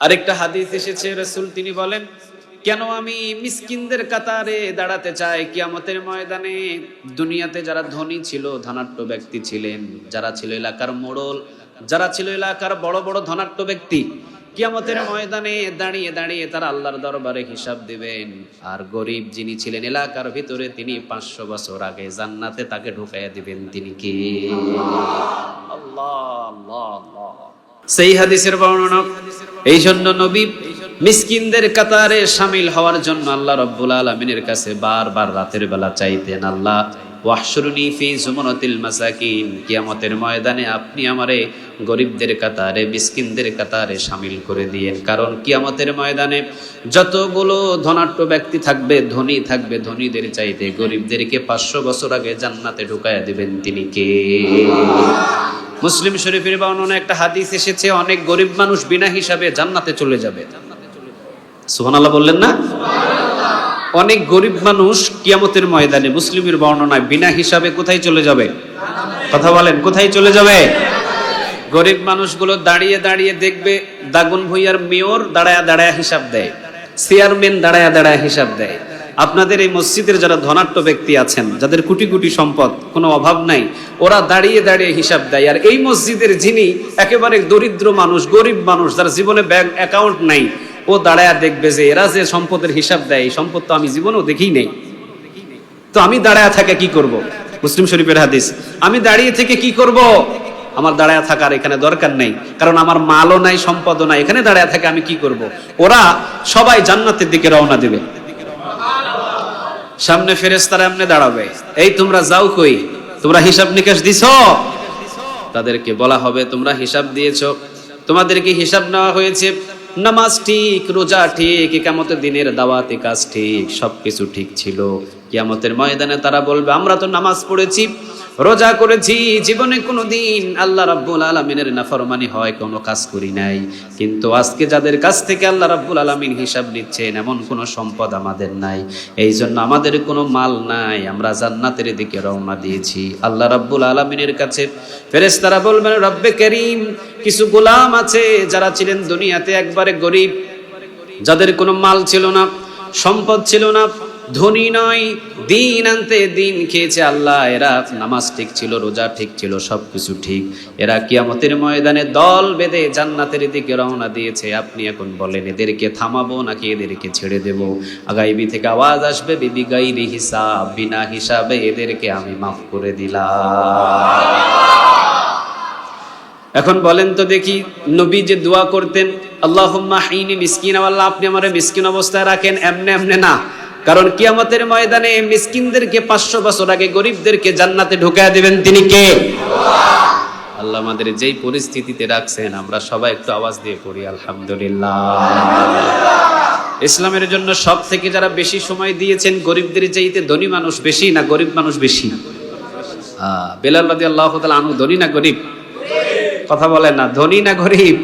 আরেকটা হাদিস এসেছে, রাসূল তিনি বলেন, কেন আমি মিসকিনদের কাতারে দাঁড়াতে চাই কিয়ামতের ময়দানে। দুনিয়াতে যারা ধনী ছিল, ধনাঢ্য ব্যক্তি ছিলেন, যারা ছিল এলাকার মোড়ল, যারা ছিল এলাকার বড় বড় ধনাঢ্য ব্যক্তি, কিয়ামতের ময়দানে দাঁড়িয়ে দাঁড়িয়ে তারা আল্লাহর দরবারে হিসাব দিবেন। আর গরিব যিনি ছিলেন এলাকার ভিতরে, তিনি 500 বছর আগে জান্নাতে তাকে ঢুকাইয়া দিবেন। তিনি কি? আল্লাহ আল্লাহ আল্লাহ। সেই হাদিসের বর্ণনা, এই জন্য নবী মিসকিনদের কাতারে শামিল হওয়ার জন্য আল্লাহ রাব্বুল আলামিনের কাছে বারবার রাতের বেলা চাইতেন, আল্লাহ ওয়াহশুরনি ফি জুমরাতিল মাসাকিন, কিয়ামতের ময়দানে আপনি আমারে গরিবদের কাতারে, মিসকিনদের কাতারে শামিল করে দিয়েন। কারণ কিয়ামতের ময়দানে যতগুলো ধনাঢ্য ব্যক্তি থাকবে, ধনী থাকবে, ধনীদের চাইতে গরিবদেরকে 500 বছর আগে জান্নাতে ঢুকাইয়া দিবেন। তিনি কে? মুসলিম শরীফের বর্ণনা একটা হাদিস এসেছে, অনেক গরিব মানুষ বিনা হিসাবে জান্নাতে চলে যাবে। সুবহানাল্লাহ বললেন না? অনেক গরিব মানুষ কিয়ামতের ময়দানে, মুসলিমের বর্ণনায়, বিনা হিসাবে কোথায় চলে যাবে? কথা বলেন, কোথায় চলে যাবে? গরিব মানুষগুলো দাঁড়িয়ে দাঁড়িয়ে দেখবে, দাগন ভূঁইয়ার মেয়র দাঁড়ায়া দাঁড়ায়া হিসাব দেয়, চেয়ারম্যান দাঁড়ায়া দাঁড়ায়া হিসাব দেয়। আপনাদের এই মসজিদের যারা ধনাঢ্য ব্যক্তি আছেন, যাদের কোটি কোটি সম্পদ, কোনো অভাব নাই, ওরা দাঁড়িয়ে দাঁড়িয়ে হিসাব দেয়। আর এই মসজিদের যিনি একেবারে দরিদ্র মানুষ, গরিব মানুষ, যার জীবনে ব্যাংক অ্যাকাউন্ট নাই, ও দাঁড়ায়া দেখবে যে এরা যে সম্পদের হিসাব দেয়, এই সম্পদ তো আমি জীবনেও দেখি নাই, তো আমি দাঁড়ায়া থাকে কি করব? মুসলিম শরীফের হাদিস, আমি দাঁড়িয়ে থেকে কি করব? আমার দাঁড়ায়া থাকার এখানে দরকার নেই, কারণ আমার মালও নাই, সম্পদও নাই, এখানে দাঁড়ায়া থাকে আমি কি করব? ওরা সবাই জান্নাতের দিকে রওনা দেবে। সামনে ফেরেশতারা এমনি দাঁড়াবে, এই তোমরা যাও কই? তোমরা হিসাব নিকাশ দিছো? তাদেরকে বলা হবে, তোমরা হিসাব দিয়েছো, তোমাদেরকে হিসাব নেওয়া হয়েছে, নামাজ ঠিক, রোজা ঠিক, কিয়ামতের দিনের দাওয়াতি কাজ ঠিক, সবকিছু ঠিক ছিল। কিয়ামতের ময়দানে তারা বলবে, আমরা তো নামাজ পড়েছি, রোজা করেছি, জীবনে কোনোদিন আল্লাহ রাব্বুল আলামিনের নাফরমানি হয় কোনো কাজ করি নাই, কিন্তু আজকে যাদের কাছ থেকে আল্লাহ রাব্বুল আলামিন হিসাব নিচ্ছেন, এমন কোনো সম্পদ আমাদের নাই, এই জন্য আমাদের কোনো মাল নাই, আমরা জান্নাতের দিকে রওনা দিয়েছি। আল্লাহ রাব্বুল আলামিনের কাছে ফেরেশতারা বলবেন, রব্বে কারীম, কিছু গোলাম আছে যারা ছিলেন দুনিয়াতে একবারে গরিব, যাদের কোনো মাল ছিল না, সম্পদ ছিল না, ধনী নয়, দিন আনতে দিন খেয়েছে আল্লাহ, এরা নামাজ ঠিক ছিল, রোজা ঠিক ছিল, সবকিছু ঠিক, এরা কিয়ামতের ময়দানে দল বেঁধে জান্নাতের দিকে রওনা দিয়েছে। আপনি এখন বলেন, এদেরকে থামাবো নাকি এদেরকে ছেড়ে দেব? গায়বী থেকে আওয়াজ আসবে, বিবি গায়রি হিসাব, বিনা হিসাবে এদেরকে আমি মাফ করে দিলাম। এখন বলেন তো দেখি, নবী যে দোয়া করতেন, আল্লাহুম্মা হাইনি মিসকিনা, আল্লাহ আপনি আমারে মিসকিন অবস্থায় রাখেন, এমনে এমনে না, কারণ কিয়ামতের ময়দানে মিসকিনদেরকে 500 বছর আগে গরিবদেরকে জান্নাতে ঢুকায়া দিবেন। তিনি কে? আল্লাহ আমাদের যেই পরিস্থিতিতে রাখছেন, আমরা সবাই একটু আওয়াজ দিয়ে পড়ি আলহামদুলিল্লাহ। ইসলামের জন্য সব থেকে যারা বেশি সময় দিয়েছেন, গরিবদের চাইতে ধনী মানুষ বেশি না গরিব মানুষ বেশি? বেলাল রাদিয়াল্লাহু তাআলা আনহু ধনী না গরিব? কথা বলেন না, ধনী না গরিব?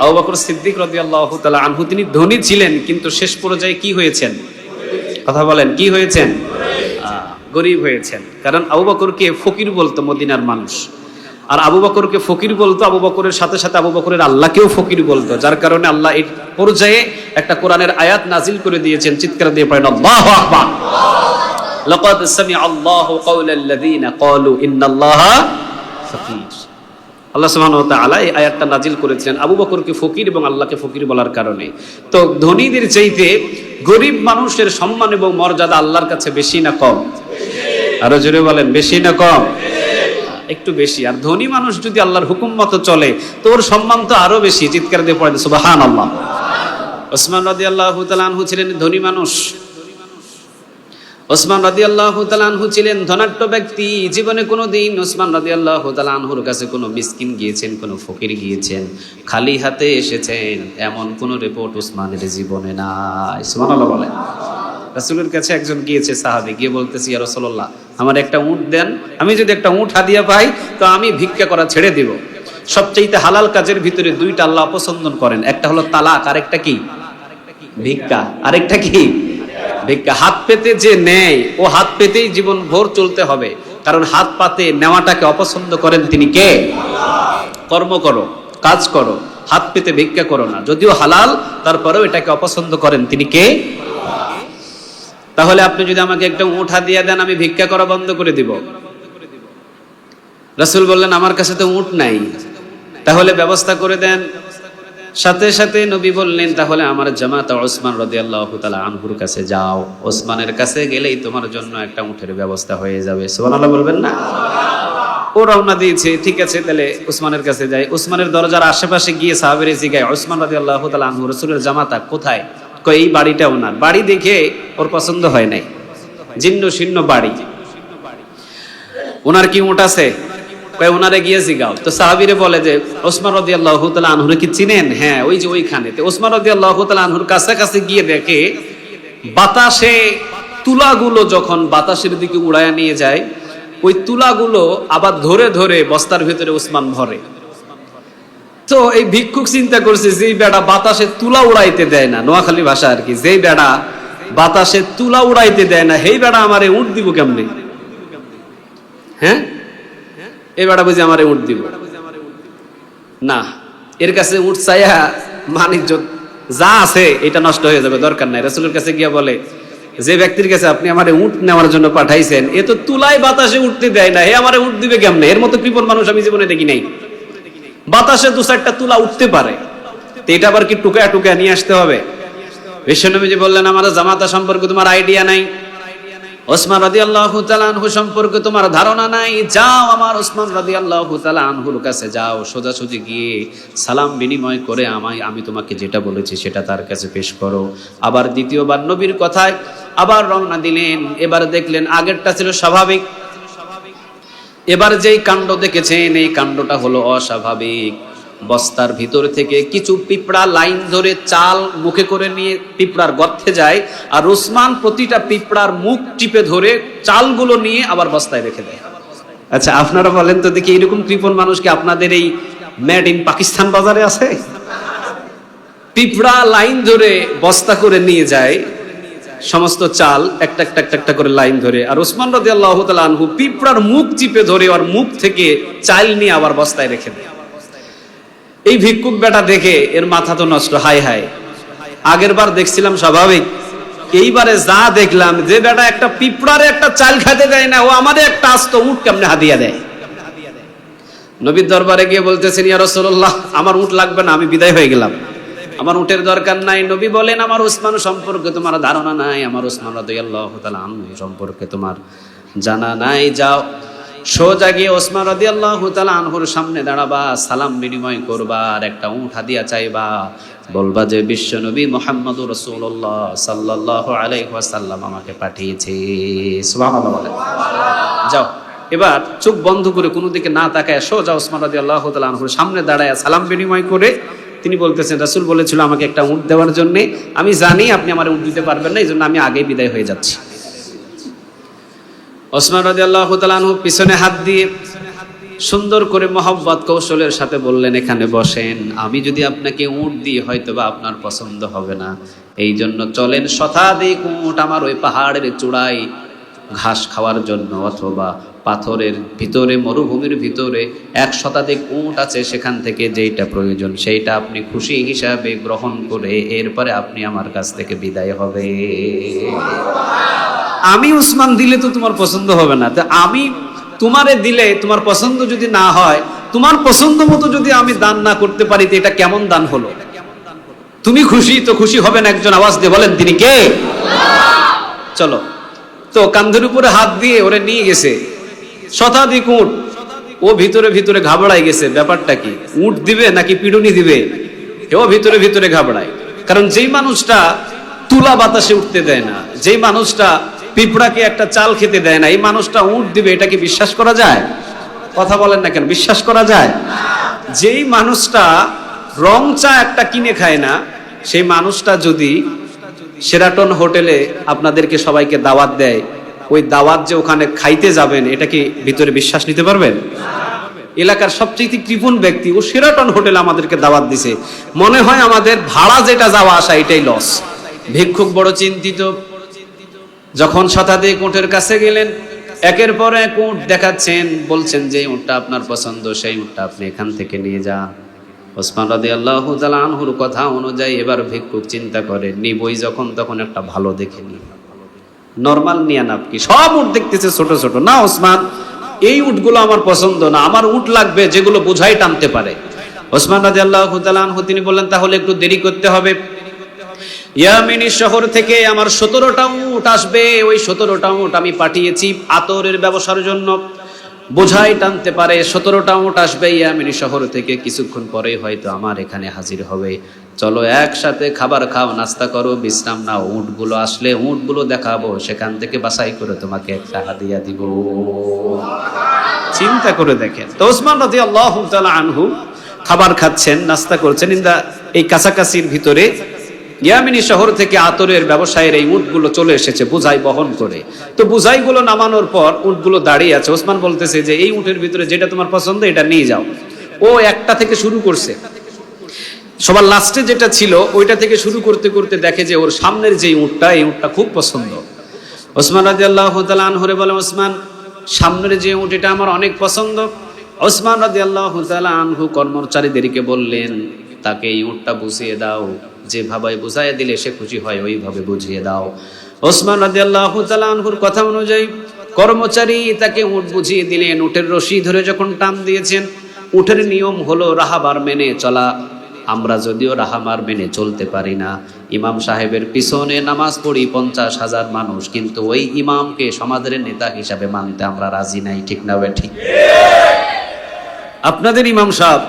আবু বকর সিদ্দিক রাদিয়াল্লাহু তাআলা আনহু, তিনি ধনী ছিলেন, কিন্তু শেষ পর্যায়ে কি হয়েছেন? কথা বলেন, কি হয়েছেন? গরিব হয়েছেন। কারণ আবু বকরকে ফকির বলতো মদিনার মানুষ, আর আবু বকরকে ফকির বলতো, আবু বকরের সাথে সাথে আবু বকরের আল্লাহকেও ফকির বলতো, যার কারণে আল্লাহ এই পর্যায়ে একটা কোরআনের আয়াত নাজিল করে দিয়েছেন। চিৎকার দিয়ে পড়েন আল্লাহু আকবার। লাকাদ সামিআ আল্লাহু কাওলাল্লাযীনা ক্বালু ইন্নাল্লাহা ফকির। আল্লাহ সুবহানাহু ওয়া তাআলা এই আয়াতটা নাজিল করেছিলেন আবু বকরকে ফকির এবং আল্লাহকে ফকির বলার কারণে। তো ধনীদের চাইতে গরিব মানুষের সম্মান এবং মর্যাদা আল্লাহর কাছে বেশি না কম? আরো জোরে বলেন, বেশি না কম? একটু বেশি। আর ধনী মানুষ যদি আল্লাহর হুকুম মতো চলে, তো ওর সম্মান তো আরো বেশি। চিৎকার দিয়ে পড়েন সুবহানাল্লাহ। ওসমান রাদিয়াল্লাহু তাআলা আনহু ছিলেন ধনী মানুষ। ওসমান রাদিয়াল্লাহু তাআলা আনহু ছিলেন ধনাঢ্য ব্যক্তি। জীবনে কোনোদিন ওসমান রাদিয়াল্লাহু তাআলা আনহুর কাছে কোনো মিসকিন গিয়েছেন, কোনো ফকির গিয়েছেন, খালি হাতে এসেছেন, এমন কোনো রিপোর্ট ওসমানের জীবনে নাই। সুবহানাল্লাহ বলেন। রাসূলের কাছে একজন গিয়েছে সাহাবী, গিয়ে বলতেছে, ইয়া রাসূলুল্লাহ, আমার একটা উট দেন, আমি যদি একটা উট হাদিয়া পাই তো আমি ভিক্ষা করা ছেড়ে দেব। সবচেয়ে হালাল কাজের ভিতরে দুইটা আল্লাহ পছন্দ করেন, একটা হলো তালাক, আরেকটা কি? ভিক্ষা। আরেকটা কি? ভিক্ষা। হাত পেতে যে নেয়, ও হাত পেতেই জীবন ভোর চলতে হবে, কারণ হাত পাতে নেওয়াটাকে অপছন্দ করেন তিনি কে? কর্ম করো, কাজ করো, হাত পেতে ভিক্ষা করো না, যদিও হালাল তারপরেও এটাকে অপছন্দ করেন তিনি কে? তাহলে আপনি যদি আমাকে একটা উট হাদিয়া দেন আমি ভিক্ষা করা বন্ধ করে দিব। রাসূল বললেন আমার কাছে তো উট নাই, তাহলে ব্যবস্থা করে দেন। সাথে সাথে নবী বললেন তাহলে আমার জামাতা ওসমান রাদিয়াল্লাহু তাআলা আনহুর কাছে যাও, ওসমানের কাছে গেলেই তোমার জন্য একটা উটের ব্যবস্থা হয়ে যাবে। সুবহানাল্লাহ বলবেন না? ও রওনা দিয়েছে, ঠিক আছে তাহলে ওসমানের কাছে যাই। ওসমানের দরজার আশেপাশে গিয়ে সাহাবীরা জিজ্ঞাসা, ওসমান রাদিয়াল্লাহু তাআলা আনহু রাসূলের জামাতা কোথায়? কই এই বাড়িটা ওনার। বাড়ি দেখে ওর পছন্দ হয় নাই, জীর্ণ শীর্ণ বাড়ি। ওনার কি উট আছে? কই ওনারে গিয়ে জিগাও। তো সাহাবীরা বলে যে ওসমান রাদিয়াল্লাহু তাআলা আনহুরে কি চিনেন? হ্যাঁ ওই যে ওইখানে। তো ওসমান রাদিয়াল্লাহু তাআলা আনহুর কাছাকাছি গিয়ে দেখে বাতাসে তুলাগুলো যখন বাতাসের দিকে উড়ায় নিয়ে যায়, ওই তুলাগুলো আবার ধরে ধরে বস্তার ভিতরে ওসমান ভরে। তো এই ভিক্ষুক চিন্তা করছে যেই বেড়া বাতাসে তুলা উড়াইতে দেয় না, নোয়াখালী ভাষা আর কি, যেই বেড়া বাতাসে তুলা উড়াইতে দেয় না সেই বেড়া আমারে উট দিব কেমনে? হ্যাঁ এই বেড়া বুঝি আমারে উট দিব না, এর কাছে উট চাইয়া মানিজ্য যা আছে এটা নষ্ট হয়ে যাবে, দরকার নাই। রাসূলের কাছে গিয়া বলে যে ব্যক্তির কাছে আপনি আমারে উট নেওয়ার জন্য পাঠাইছেন এ তো তুলাই বাতাসে উঠতে দেয় না, হে আমারে উট দিবে কেমনে? এর মতো কৃপণ মানুষ আমি জীবনে দেখি নাই। বাতাসে দু চারটা তুলা উঠতে পারে, তো এটা আবার কি টুকা টুকা নিয়ে আসতে হবে? বিশ্বনবীজি বললেন আমার জামাতা সম্পর্কে তোমার আইডিয়া নাই, ওসমান রাদিয়াল্লাহু তাআলা আনহু সম্পর্কে তোমার ধারণা নাই। যাও আমার ওসমান রাদিয়াল্লাহু তাআলা আনহুর কাছে যাও, সোজাসুজি গিয়ে সালাম বিনিময় করে আমি তোমাকে যেটা বলেছি সেটা তার কাছে পেশ করো। আবার দ্বিতীয়বার নবীর কথায় আবার রওনা দিলেন। এবার দেখলেন আগেরটা ছিল স্বাভাবিক, এবার যেই কাণ্ড দেখেছেন এই কাণ্ডটা হলো অস্বাভাবিক। বস্তার ভিতর থেকে কিছু পিঁপড়া লাইন ধরে চাল মুখে করে নিয়ে পিঁপড়ার গর্তে যায়, আর ওসমান প্রতিটা পিঁপড়ার মুখ টিপে ধরে চালগুলো নিয়ে আবার বস্তায় রেখে দেয়। আচ্ছা আপনারা বলেন তো দেখি, এরকম কৃপণ মানুষ কি আপনাদের এই মেড ইন পাকিস্তান বাজারে আছে? পিঁপড়া লাইন ধরে বস্তা করে নিয়ে যায় সমস্ত চাল, একটা একটা একটা একটা করে লাইন ধরে, আর ওসমান রাদিয়াল্লাহু তাআলা আনহু পিঁপড়ার মুখ চিপে ধরে ওর মুখ থেকে চাল নিয়ে আবার বস্তায় রেখে দেয়। এই ভিক্ষুক বেটা দেখে এর মাথা তো নষ্ট, হাই হাই, আগের বার দেখছিলাম স্বাভাবিক, এইবারে যা দেখলাম যে বেটা একটা পিঁপড়ারে একটা চাল খেতে দেয় না, ও আমাদের একটা আস্ত উট কেমনে হাদিয়া দেয়। নবীর দরবারে গিয়ে বলতেছেন ইয়া রাসূলুল্লাহ আমার উট লাগবে না, আমি বিদায় হয়ে গেলাম, আমার উটের দরকার নাই। নবী বলেন আমার ওসমান সম্পর্কে তোমার ধারণা নাই, আমার ওসমান রাদিয়াল্লাহু তাআলা আনহু সম্পর্কে তোমার জানা নাই। যাও সোজা গিয়ে ওসমান রাদিয়াল্লাহু তাআলা আনহুর সামনে দাঁড়াবা, সালাম বিনিময় করবা, আর একটা উট হাদিয়া চাইবা, বলবা যে বিশ্বনবী মুহাম্মদুর রাসূলুল্লাহ সাল্লাল্লাহু আলাইহি ওয়াসাল্লাম আমাকে পাঠিয়েছে। সুবহানাল্লাহ বলেন। যাও এবার চোখ বন্ধ করে কোনো দিকে না তাকায় সোজা ওসমান রাদিয়াল্লাহু তাআলা আনহুর সামনে দাঁড়ায় সালাম বিনিময় করে তিনি বলতেছেন রাসূল বলেছিল আমাকে একটা উট দেওয়ার জন্য, আমি জানি আপনি আমার উট দিতে পারবেন না, এই জন্য আমি আগেই বিদায় হয়ে যাচ্ছি। ওসমান রাদিয়াল্লাহু তাআলা আনহু পিছনে হাত দিয়ে সুন্দর করে মহব্বত কৌশলের সাথে বললেন এখানে বসেন, আমি যদি আপনাকে উট দিই হয়তোবা আপনার পছন্দ হবে না, এই জন্য চলেন শতাধিক উট আমার ওই পাহাড়ের চূড়ায় ঘাস খাওয়ার জন্য, অথবা পাথরের ভিতরে মরুভূমির ভিতরে 1 শতাধিক উট আছে, সেখান থেকে যেইটা প্রয়োজন সেইটা আপনি খুশি হিসাবে গ্রহণ করে এরপরে আপনি আমার কাছ থেকে বিদায় হবে। আমি উসমান দিলে তো তোমার পছন্দ হবে না, তো আমি তোমারে দিলে তোমার পছন্দ যদি না হয়, তোমার পছন্দ মতো যদি আমি দান না করতে পারি তো এটা কেমন দান হলো? তুমি খুশি তো খুশি হবেন, একজন আওয়াজ দিয়ে বলেন তিনি কে? চলো, তো কান্ধের উপরে হাত দিয়ে ওরে নিয়ে গেছে শতাধিক উট, ও ভিতরে ভিতরে ঘাবড়াই গেছে, ব্যাপারটা কি, উট দিবে নাকি পিডুনি দিবে? ও ভিতরে ভিতরে ঘাবড়ায়, কারণ যেই মানুষটা তুলা বাতাসে উঠতে দেয় না, যেই মানুষটা পিঁপড়াকে একটা চাল খেতে দেয় না, এই মানুষটা উট দিবে, এটা কি বিশ্বাস করা যায়? কথা বলেন না কেন, বিশ্বাস করা যায়? যেই মানুষটা রং চা একটা কিনে খায় না, সেই মানুষটা যদি শেরাটন হোটেলে আপনাদেরকে সবাইকে দাওয়াত দেয়, ওই দাওয়াত যে ওখানে খাইতে যাবেন এটা কি ভিতরে বিশ্বাস নিতে পারবেন? এলাকার সবচেয়ে কৃপণ ব্যক্তি ও শেরাটন হোটেলে আমাদেরকে দাওয়াত দিছে, মনে হয় আমাদের ভাড়া যেটা যাওয়া আসা এটাই লস। ভিক্ষুক বড় চিন্তিত, যখন শতাধিক উটের কাছে গেলেন একের পর এক উট দেখাচ্ছেন, বলছেন যে উটটা আপনার পছন্দ সেই উটটা আপনি এখান থেকে নিয়ে যান। ওসমান রাদিয়াল্লাহু তাআলা আনহুর কথা অনুযায়ী এবার ভিক্ষুক চিন্তা করে নিবই যখন তখন একটা ভালো দেখে নি, নরমাল নিয়ে নাপ কি, সব উট দেখতেছে ছোট ছোট, না ওসমান এই উটগুলো আমার পছন্দ না, আমার উট লাগবে যেগুলো বোঝাই টানতে পারে। ওসমান রাদিয়াল্লাহু তাআলা আনহু তিনি বললেন তাহলে একটু দেরি করতে হবে, ইয়ামিনী শহর থেকে আমার 17টা উট আসবে, ওই 17টা উট আমি পাঠিয়েছি আতরের ব্যবসার জন্য, বোঝাই টানতে পারে, 17টা উট আসবে ইয়ামিনী শহর থেকে, কিছুক্ষণ পরেই হয়তো আমার এখানে হাজির হবে, চলো একসাথে খাবার খাও, নাস্তা করো, বিশ্রাম নাও, উটগুলো আসলে উটগুলো দেখাবো, সেখান থেকে বাছাই করে তোমাকে একটা হাদিয়া দিব। চিন্তা করে দেখেন তো, ওসমান রাদিয়াল্লাহু তাআলা আনহু খাবার খাচ্ছেন, নাস্তা করছেন, এই কাছাকাছির ভিতরে ইয়ামিনী শহর থেকে আতরের ব্যবসায়ের এই উটগুলো চলে এসেছে বোঝাই বহন করে। তো বোঝাইগুলো নামানোর পর উটগুলো দাঁড়িয়ে আছে, ওসমান বলতেছে যে এই উটের ভিতরে যেটা তোমার পছন্দ এটা নিয়ে যাও। ও একটা থেকে শুরু করছে, সবার লাস্টে যেটা ছিল ওইটা থেকে শুরু করতে করতে দেখে যে ওর সামনের যে উটটা, এই উটটা খুব পছন্দ। ওসমান রাদিয়াল্লাহু তাআলা আনহু বলে, ওসমান সামনের যে উট এটা আমার অনেক পছন্দ। ওসমান রাদিয়াল্লাহু তাআলা আনহু কর্মচারীদেরকে বললেন তাকে এই উটটা বুঝিয়ে দাও, যেভাবে বুঝাইয়া দিলে সে খুশি হয় ওইভাবে বুঝিয়ে দাও। ওসমান রাদিয়াল্লাহু তাআলা আনহুর কথা অনুযায়ী কর্মচারী তাকে উট বুঝিয়ে দিলেন। উটের রশি ধরে যখন টান দিয়েছেন, উটের নিয়ম হলো রাহাবার মেনে চলা। আমরা যদিও রাহাবার মেনে চলতে পারি না, ইমাম সাহেবের পিছনে নামাজ পড়ি 50,000 মানুষ, কিন্তু ওই ইমামকে সমাজের নেতা হিসাবে মানতে আমরা রাজি নাই, ঠিক না ঠিক? আপনাদের ইমাম সাহেব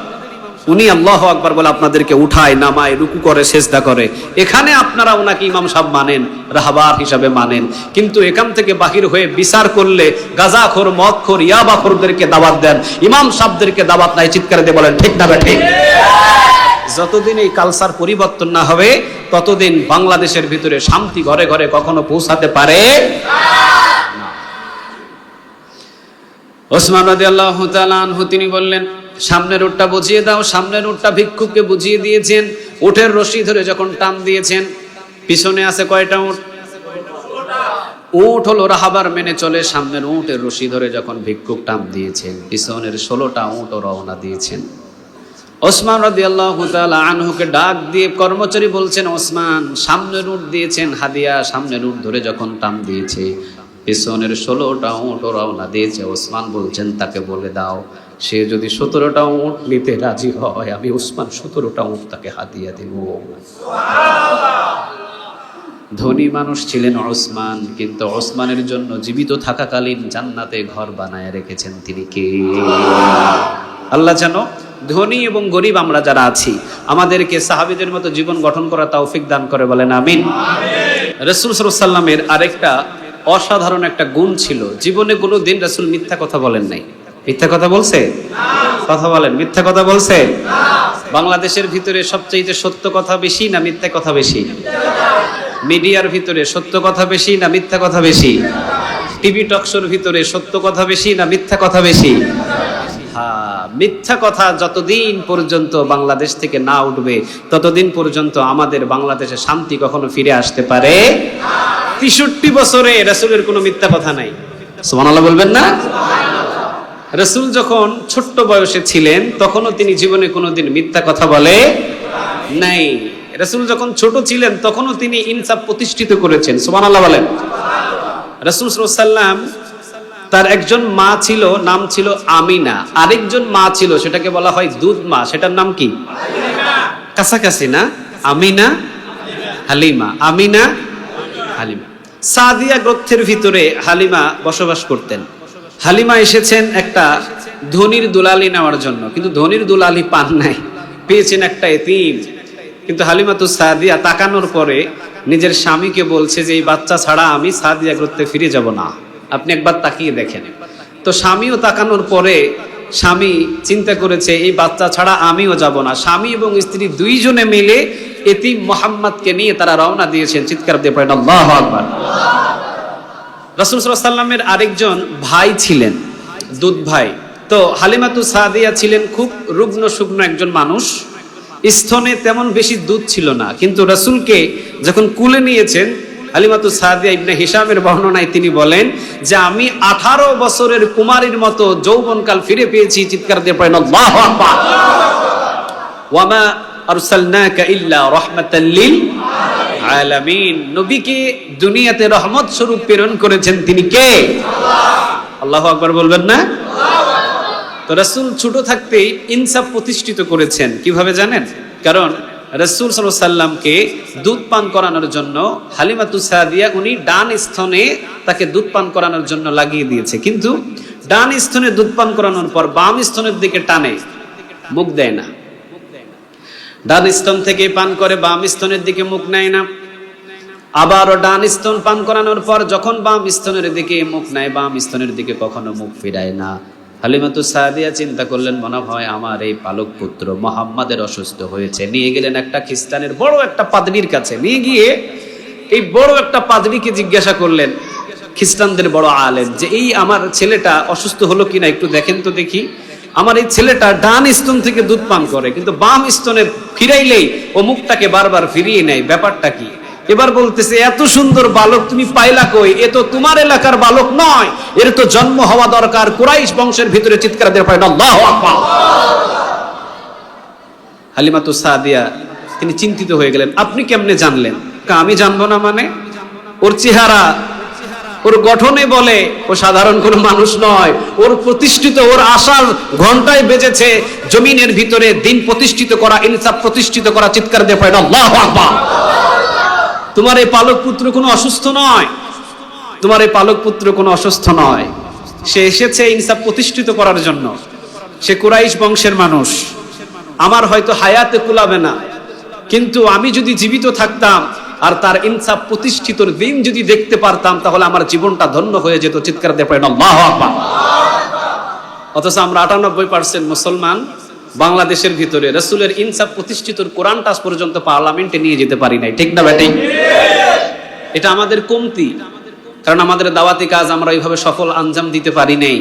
উনি আল্লাহু আকবার বলে আপনাদেরকে উঠায় নামায়, রুকু করে, সেজদা করে, এখানে আপনারা ওনাকে ইমাম সাহেব মানেন, রাহবার হিসাবে মানেন, কিন্তু এখান থেকে বাহির হয়ে বিচার করলে গাঁজাখোর, মদখোর, ইয়াবাখোরদেরকে দাওয়াত দেন, ইমাম সাহেবদেরকে দাওয়াত নাই। চিৎকার দিয়ে বলেন ঠিক না ঠিক? যতদিন এই কালচার পরিবর্তন না হবে ততদিন বাংলাদেশের ভিতরে শান্তি ঘরে ঘরে কখনো পৌঁছাতে পারে না। ওসমান রাদিয়াল্লাহু তাআলা আনহু তিনি বললেন সামনের উটটা বুঝিয়ে দাও। সামনের উটটা ভিক্ষুককে বুঝিয়ে দিয়েছেন। উটের রশি ধরে যখন টান দিয়েছেন, পিছনে আছে কয়টা উট? উট হলো রাহাবার মেনে চলে। সামনের উটের রশি ধরে যখন ভিক্ষুক টান দিয়েছেন, পিছনের 16টা উটও রওনা দিয়েছেন। ওসমান রাদিয়াল্লাহু তাআলা আনহুকে ডাক দিয়ে কর্মচারী বলছেন, ওসমান সামনের উট দিয়েছেন হাদিয়া, সামনের উট ধরে যখন টান দিয়েছে, পিছনের 16টা উটও রওনা দিয়েছে। ওসমান বলছেন তাকে বলে দাও, সে যদি 17টা উট নিতে রাজি হয়, আমি ওসমান 17টা উট তাকে হাদিয়া দেব। ধনী মানুষ ছিলেন ওসমান, কিন্তু ওসমানের জন্য জীবিত থাকাকালীন জান্নাতে ঘর বানায় রেখেছেন তিনি কে? আল্লাহ জানো ধনী এবং গরিব আমরা যারা আছি, আমাদেরকে সাহাবীদের মতো জীবন গঠন করা তৌফিক দান করে, বলেন আমিন। রাসূল সাল্লাল্লাহু আলাইহি ওয়াসাল্লামের আরেকটা অসাধারণ একটা গুণ ছিল, জীবনে কোনোদিন রাসূল মিথ্যা কথা বলেন নাই। মিথ্যা কথা বলছে? কথা বলেন, মিথ্যা কথা বলছে? বাংলাদেশের ভিতরে সবচেয়ে সত্য কথা বেশি না মিথ্যা কথা বেশি? মিডিয়ার ভিতরে সত্য কথা বেশি না মিথ্যা কথা বেশি? টিভি টকশোর ভিতরে সত্য কথা বেশি না মিথ্যা কথা বেশি? হ্যাঁ, মিথ্যা কথা যতদিন পর্যন্ত বাংলাদেশ থেকে না উঠবে ততদিন পর্যন্ত আমাদের বাংলাদেশে শান্তি কখনো ফিরে আসতে পারে না। 63 বছরে রাসূলের কোনো মিথ্যা কথা নাই। সুবহানাল্লাহ বলবেন না? রাসূল যখন ছোট্ট বয়সে ছিলেন তখনও তিনি জীবনে কোনোদিন মিথ্যা কথা বলে নাই। রাসূল যখন ছোট ছিলেন তখনও তিনি ইনসাফ প্রতিষ্ঠিত করেছেন। সুবহানাল্লাহ বলেন। রাসূল সাল্লাল্লাহু আলাইহি ওয়াসাল্লাম তার একজন মা ছিল, নাম ছিল আমিনা, আরেকজন মা ছিল সেটাকে বলা হয় দুধ মা, সেটার নাম কি? কাছাকাছি না? আমিনা হালিমা, আমিনা হালিমা। সাদিয়া গোত্রের ভিতরে হালিমা বসবাস করতেন। হালিমা এসেছেন একটা ধনির দুলালি নেওয়ার জন্য, কিন্তু ধনির দুলালি পান নাই, পেয়েছেন একটা এতিম। কিন্তু হালিমাতুস সাদিয়া তাকানোর পরে নিজের স্বামীকে বলছে যে এই বাচ্চা ছাড়া আমি সাদিয়া গোত্রে ফিরে যাব না, আপনি একবার তাকিয়ে দেখেন। তো স্বামীও তাকানোর পরে স্বামী চিন্তা করেছে এই বাচ্চা ছাড়া আমিও যাব না। স্বামী এবং স্ত্রী দুইজনে মিলে এতিম মুহাম্মদকে নিয়ে তারা রওনা দিয়েছেন। চিৎকার দিয়ে পড়েন আল্লাহু আকবার। রাসূল সাল্লাল্লাহু আলাইহি ওয়াসাল্লামের আরেকজন ভাই ছিলেন, দুধ ভাই। তো হালিমাতুস সাদিয়া ছিলেন খুব রুগ্ন শুকনো একজন মানুষ, স্তনে তেমন বেশি দুধ ছিল না, কিন্তু রাসূলকে যখন কুলে নিয়েছেন, হালিমাতুস সাদিয়া ইবনে হিশামের বর্ণনায় তিনি বলেন যে আমি 18 বছরের কুমারীর মতো যৌবনকাল ফিরে পেয়েছি। চিৎকার দিয়ে পড়েন আল্লাহু আকবার। ওয়ামা আরসালনাকা ইল্লা রাহমাতাল লিল আলামিন। নবীকে দুনিয়াতে রহমত স্বরূপ প্রেরণ করেছেন তিনি কে? আল্লাহু আকবার বলবেন না? তো রাসূল ছোট থাকতেই ইনসাফ প্রতিষ্ঠিত করেছেন। কিভাবে জানেন? কারণ রাসূল সাল্লাল্লাহু আলাইহি সাল্লামকে দুধ পান করানোর জন্য হালিমাতুস সাদিয়া উনি ডান স্তনে তাকে দুধ পান করানোর জন্য লাগিয়ে দিয়েছে, কিন্তু ডান স্তনে দুধ পান করানোর পর বাম স্তনের দিকে টানে, মুখ দেয় না। ডান স্তন থেকে পান করে বাম স্তনের দিকে মুখ নেয় না। আবারও ডান স্তন পান করানোর পর যখন বাম স্তনের দিকে মুখ নেয়, বাম স্তনের দিকে কখনো মুখ ফিরায় না। হালিমাতুস সাদিয়া চিন্তা করলেন, মনে হয় আমার এই পালক পুত্র মুহাম্মাদের অসুস্থ হয়েছে। নিয়ে গেলেন একটা খ্রিস্টানের বড় একটা পাদ্রীর কাছে। নিয়ে গিয়ে এই বড় একটা পাদ্রীকে জিজ্ঞাসা করলেন, খ্রিস্টানদের বড় আলেম, যে এই আমার ছেলেটা অসুস্থ হলো কিনা একটু দেখেন তো দেখি। আমার এই ছেলেটা ডান স্তন থেকে দুধ পান করে, কিন্তু বাম স্তনে ফিরাইলেই ও মুখটাকে বারবার ফিরিয়ে নেয়, ব্যাপারটা কি? এবার বলতেছে, এত সুন্দর বালক তুমি পাইলা কই? এ তো তোমার এলাকার বালক নয়, এর তো জন্ম হওয়া দরকার কুরাইশ বংশের ভিতরে। চিৎকার দিয়ে পড়েন আল্লাহু আকবার। হালিমাতুস সাদিয়া তিনি চিন্তিত হয়ে গেলেন, আপনি কেমনে জানলেন? আমি জানবো না মানে? ওর চেহারা, ওর গঠনে বলে ও সাধারণ কোন মানুষ নয়। ওর প্রতিষ্ঠিত, ওর আশার ঘন্টায় বেজেছে জমিনের ভিতরে দিন প্রতিষ্ঠিত করা, ইনসাফ প্রতিষ্ঠিত করা। চিৎকার দিয়ে পড়েন আল্লাহু আকবার। তোমার এই পালক পুত্র কোনো অসুস্থ নয়, তোমার এই পালক পুত্র কোনো অসুস্থ নয়। সে এসেছে ইনসাফ প্রতিষ্ঠিত করার জন্য। সে কুরাইশ বংশের মানুষ। আমার হয়তো হায়াতে কুলাবে না, কিন্তু আমি যদি জীবিত থাকতাম আর তার ইনসাফ প্রতিষ্ঠিতর দিন যদি দেখতে পারতাম, তাহলে আমার জীবনটা ধন্য হয়ে যেত। চিৎকার দিয়ে পড়েন আল্লাহু আকবার। অথচ আমরা 98% মুসলমান বাংলাদেশের ভিতরে রাসূলের ইনসাফ প্রতিষ্ঠিতর কোরআনটা পর্যন্ত পার্লামেন্টে নিয়ে যেতে পারি নাই। ঠিক না বেঠিক? এটা আমাদের কমতি, কারণ আমাদের দাওয়াতি কাজ আমরা এইভাবে সফল আঞ্জাম দিতে পারি নাই।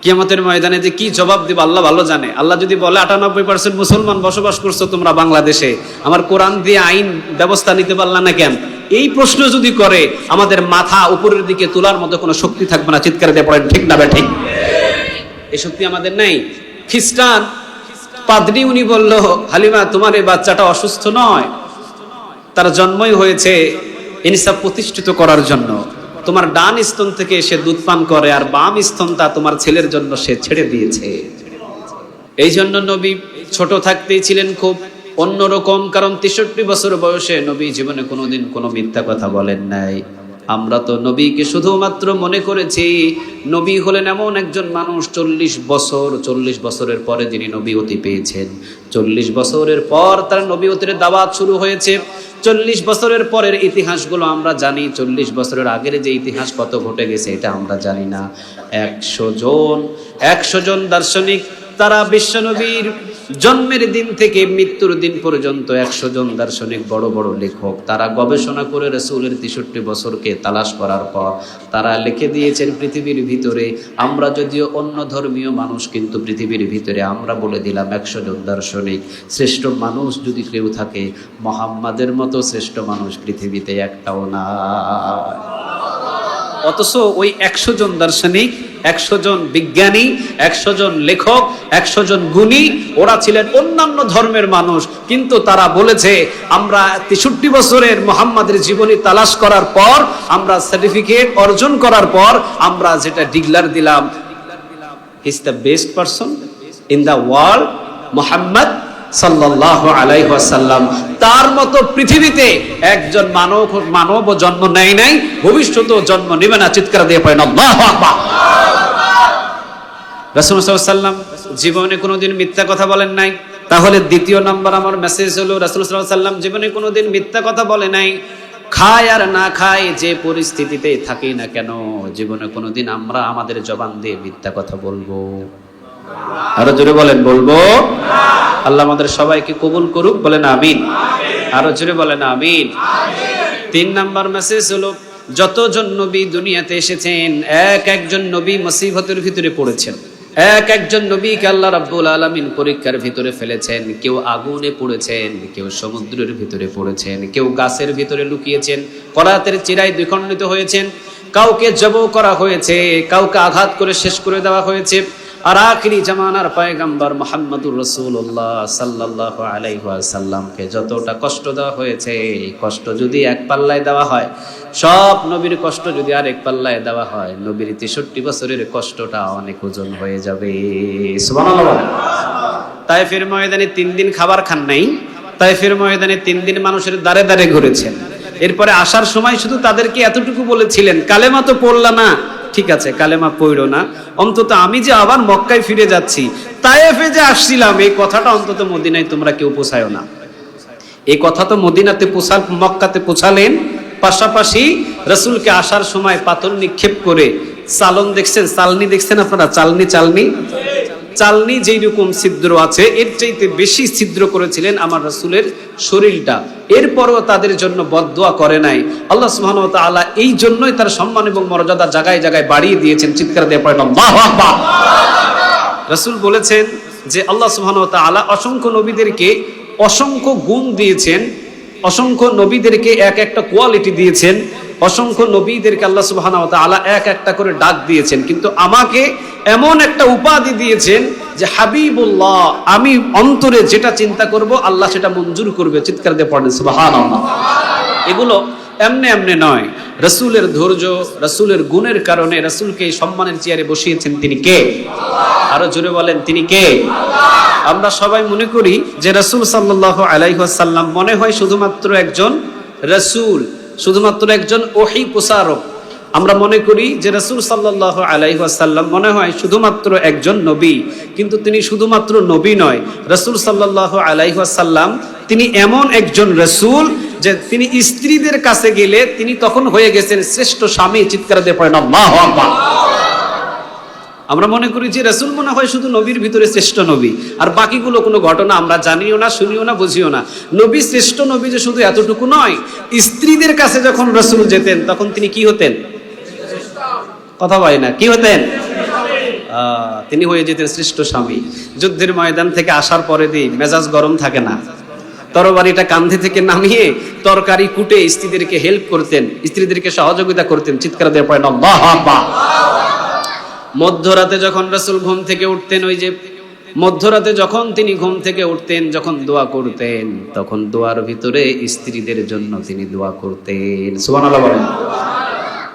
কিয়ামতের ময়দানে যে কি জবাব দিব আল্লাহ ভালো জানে। আল্লাহ যদি বলে 98% মুসলমান বসবাস করছো তোমরা বাংলাদেশে, আমার কোরআন দিয়ে আইন ব্যবস্থা নিতে পারলা না কেন? এই প্রশ্ন যদি করে, আমাদের মাথা উপরের দিকে তোলার মতো কোনো শক্তি থাকবে না। চিৎকার দিয়ে পড়েন ঠিক না বেঠিক? এই শক্তি আমাদের নাই। খ্রিস্টান পাদ্রী উনি বলল, হালিমা তোমার এই বাচ্চাটা অসুস্থ নয়, তার জন্মই হয়েছে ইনসাফ প্রতিষ্ঠিত করার জন্য। তোমার ডান স্তন থেকে সে দুধ পান করে, আর বাম স্তনটা তোমার ছেলের জন্য সে ছেড়ে দিয়েছে। এই জন্য নবী ছোট থাকতেই ছিলেন খুব অন্যরকম, কারণ 63 বছর বয়সে নবী জীবনে কোনোদিন কোনো মিথ্যা কথা বলেন নাই। আমরা তো নবীকে শুধুমাত্র মনে করেছি নবী হলেন এমন একজন মানুষ 40 বছরের পরে যিনি নবীয়তি পেয়েছেন। 40 বছরের পর তার নবীয়তির দাওয়াত শুরু হয়েছে। 40 বছরের পরের ইতিহাসগুলো আমরা জানি, 40 বছরের আগের যে ইতিহাস কত ঘটে গেছে এটা আমরা জানি না। 100 জন দার্শনিক, তারা বিশ্বনবীর জন্মের দিন থেকে মৃত্যুর দিন পর্যন্ত 100 জন দার্শনিক, বড় বড় লেখক, তারা গবেষণা করে রাসূলের 63 বছরকে তালাশ করার পর তারা লিখে দিয়েছেন পৃথিবীর ভিতরে, আমরা যদিও অন্য ধর্মীয় মানুষ, কিন্তু পৃথিবীর ভিতরে আমরা বলে দিলাম 100 জন দার্শনিক, শ্রেষ্ঠ মানুষ যদি কেউ থাকে মুহাম্মাদের মতো শ্রেষ্ঠ মানুষ পৃথিবীতে একটাও না। অথচ ওই 100 জন দার্শনিক, 100 জন বিজ্ঞানী, 100 জন লেখক, 100 জন গুণী, ওরা ছিলেন অন্যান্য ধর্মের মানুষ, কিন্তু তারা বলেছে আমরা 63 বছরের মুহাম্মাদের জীবনী তালাশ করার পর, আমরা সার্টিফিকেট অর্জন করার পর আমরা যেটা ডিক্লেয়ার দিলাম, he is the best person in the world, Muhammad সাল্লাল্লাহু আলাইহি ওয়াসাল্লাম। তার মতো পৃথিবীতে একজন মানব জন্ম নেয় নাই, ভবিষ্যতেও জন্ম নেবে না। চিৎকার দিয়ে পড়েন আল্লাহু আকবার। রাসূল সাল্লাল্লাহু আলাইহি ওয়াসাল্লাম জীবনে কোনোদিন মিথ্যা কথা বলেন নাই। তাহলে দ্বিতীয় নাম্বার আমার মেসেজ হলো, রাসূল সাল্লাল্লাহু আলাইহি ওয়াসাল্লাম জীবনে কোনোদিন মিথ্যা কথা বলে নাই। খায় আর না খায়, যে পরিস্থিতিতে থাকি না কেন, জীবনে কোনোদিন আমরা আমাদের জবান দিয়ে মিথ্যা কথা বলবো? আরো জোরে বলেন বলবো। আল্লাহ আমাদের সবাইকে কবুল করুক, বলেন আমিন। আরো জোরে বলেন আমিন। 3 নাম্বার মেসেজ হলো, যতজন নবী দুনিয়াতে এসেছেন, একজন নবী মুসিবতের ভিতরে পড়েছেন, একজন নবীকে আল্লাহ রাব্বুল আলামিন পরীক্ষার ভিতরে ফেলেছেন। কেউ আগুনে পড়েছেন, কেউ সমুদ্রের ভিতরে পড়েছেন, কেউ গাছের ভিতরে লুকিয়েছেন, করাতের চিরায় দ্বিখণ্ডিত হয়েছেন, কাউকে জব করা হয়েছে, কাউকে আঘাত করে শেষ করে দেওয়া হয়েছে। আর আখিরি জামানার পয়গম্বর মুহাম্মদুর রাসূলুল্লাহ সাল্লাল্লাহু আলাইহি ওয়াসাল্লামকে যতটা কষ্ট দেওয়া হয়েছে, এই কষ্ট যদি এক পাল্লায় দেওয়া হয়, সব নবীর কষ্ট যদি আরেক পাল্লায় দেওয়া হয়, নবীর 63 বছরের কষ্টটা অনেক ওজন হয়ে যাবে। সুবহানাল্লাহ। তায়েফের ময়দানে 3 দিন খাবার খান নাই, তায়েফের ময়দানে 3 দিন মানুষের দাঁড়ে দাঁড়ে ঘুরেছেন। এরপরে আসার সময় শুধু তাদেরকে এতটুকু বলেছিলেন, কালেমা তো পড়লা না, ঠিক আছে কালেমা পড়ো না, অন্তত আমি যে আবার মক্কায় ফিরে যাচ্ছি, তায়েফে যে আসছিলাম, এই কথাটা অন্তত মদিনায় তোমরা কেউ পৌঁছায়ো না। এই কথা তো মদিনাতে মক্কাতে পৌঁছালেন, পাশাপাশি রাসূলকে আসার সময় পাথর নিক্ষেপ করে চালন দেখছেন, চালনি দেখছেন আপনারা, চালনি যেই রকম ছিদ্র আছে এর চাইতে বেশি ছিদ্র করেছিলেন আমার রাসূলের শরীরটা। এরপরও তাদের জন্য বদদুয়া করে নাই। আল্লাহ সুবহানাহু ওয়া তাআলা এই জন্যই তার সম্মান এবং মর্যাদা জায়গায় জায়গায় বাড়িয়ে দিয়েছেন। চিৎকার দিয়ে পড়েন আল্লাহু আকবার। রাসূল বলেছেন যে আল্লাহ সুবহানাহু ওয়া তাআলা অসংখ্য নবীদেরকে অসংখ্য গুণ দিয়েছেন, অসংখ্য নবীদেরকে এক একটা কোয়ালিটি দিয়েছেন, অসংখ্য নবীদেরকে আল্লাহ সুবহানাহু ওয়া তাআলা এক একটা করে ডাক দিয়েছেন, কিন্তু আমাকে এমন একটা উপাধি দিয়েছেন যে হাবিবুল্লাহ, আমি অন্তরে যেটা চিন্তা করব আল্লাহ সেটা মঞ্জুর করবে। চিৎকার দিয়ে পড়েন সুবহানাল্লাহ। এগুলো এমনি এমনি নয়, রাসূলের ধৈর্য, রাসূলের গুণের কারণে রাসূলকে এই সম্মানের চেয়ারে বসিয়েছেন। তিনি কে? আরো জোরে বলেন, তিনি কে? আমরা সবাই মনে করি যে রাসূল সাল্লাল্লাহু আলাইহি ওয়াসাল্লাম মনে হয় শুধুমাত্র একজন রাসূল, শুধুমাত্র একজন ওহী প্রচারক। আমরা মনে করি যে রাসূল সাল্লাল্লাহু আলাইহি ওয়াসাল্লাম মনে হয় শুধুমাত্র একজন নবী, কিন্তু তিনি শুধুমাত্র নবী নয়। রাসূল সাল্লাল্লাহু আলাইহি ওয়াসাল্লাম তিনি এমন একজন রাসূল যে তিনি স্ত্রীদের কাছে গেলে তিনি তখন হয়ে গেছেন শ্রেষ্ঠ স্বামী। চিৎকার দিয়ে পড়েন আল্লাহু আকবার। আমরা মনে করি যে রাসূল মনে হয় শুধু নবীর ভিতরে শ্রেষ্ঠ নবী, আর বাকিগুলো কোনো ঘটনা আমরা জানিও না, শুনিও না, বুঝিও না। নবী শ্রেষ্ঠ নবী যে শুধু এতটুকু নয়, স্ত্রীদের কাছে যখন রাসূল যেতেন তখন তিনি কি হতেন? কথা বলে না, কি হতেন? তিনি হয়ে যেতেন শ্রেষ্ঠ স্বামী। যুদ্ধের ময়দান থেকে আসার পরে দিয়ে মেজাজ গরম থাকে না, তরবারিটা কাঁধে থেকে নামিয়ে তরকারি কুটে স্ত্রীদেরকে হেল্প করতেন, স্ত্রীদেরকে সহযোগিতা করতেন। চিৎকার দিয়ে পড়েন আল্লাহু আকবার। মধ্যরাতে যখন রাসূল ঘুম থেকে উঠতেন, ওই যে মধ্যরাতে যখন তিনি ঘুম থেকে উঠতেন, যখন দোয়া করতেন, তখন দোয়ার ভিতরে স্ত্রীদের জন্য তিনি দোয়া করতেন। সুবহানাল্লাহ বলেন।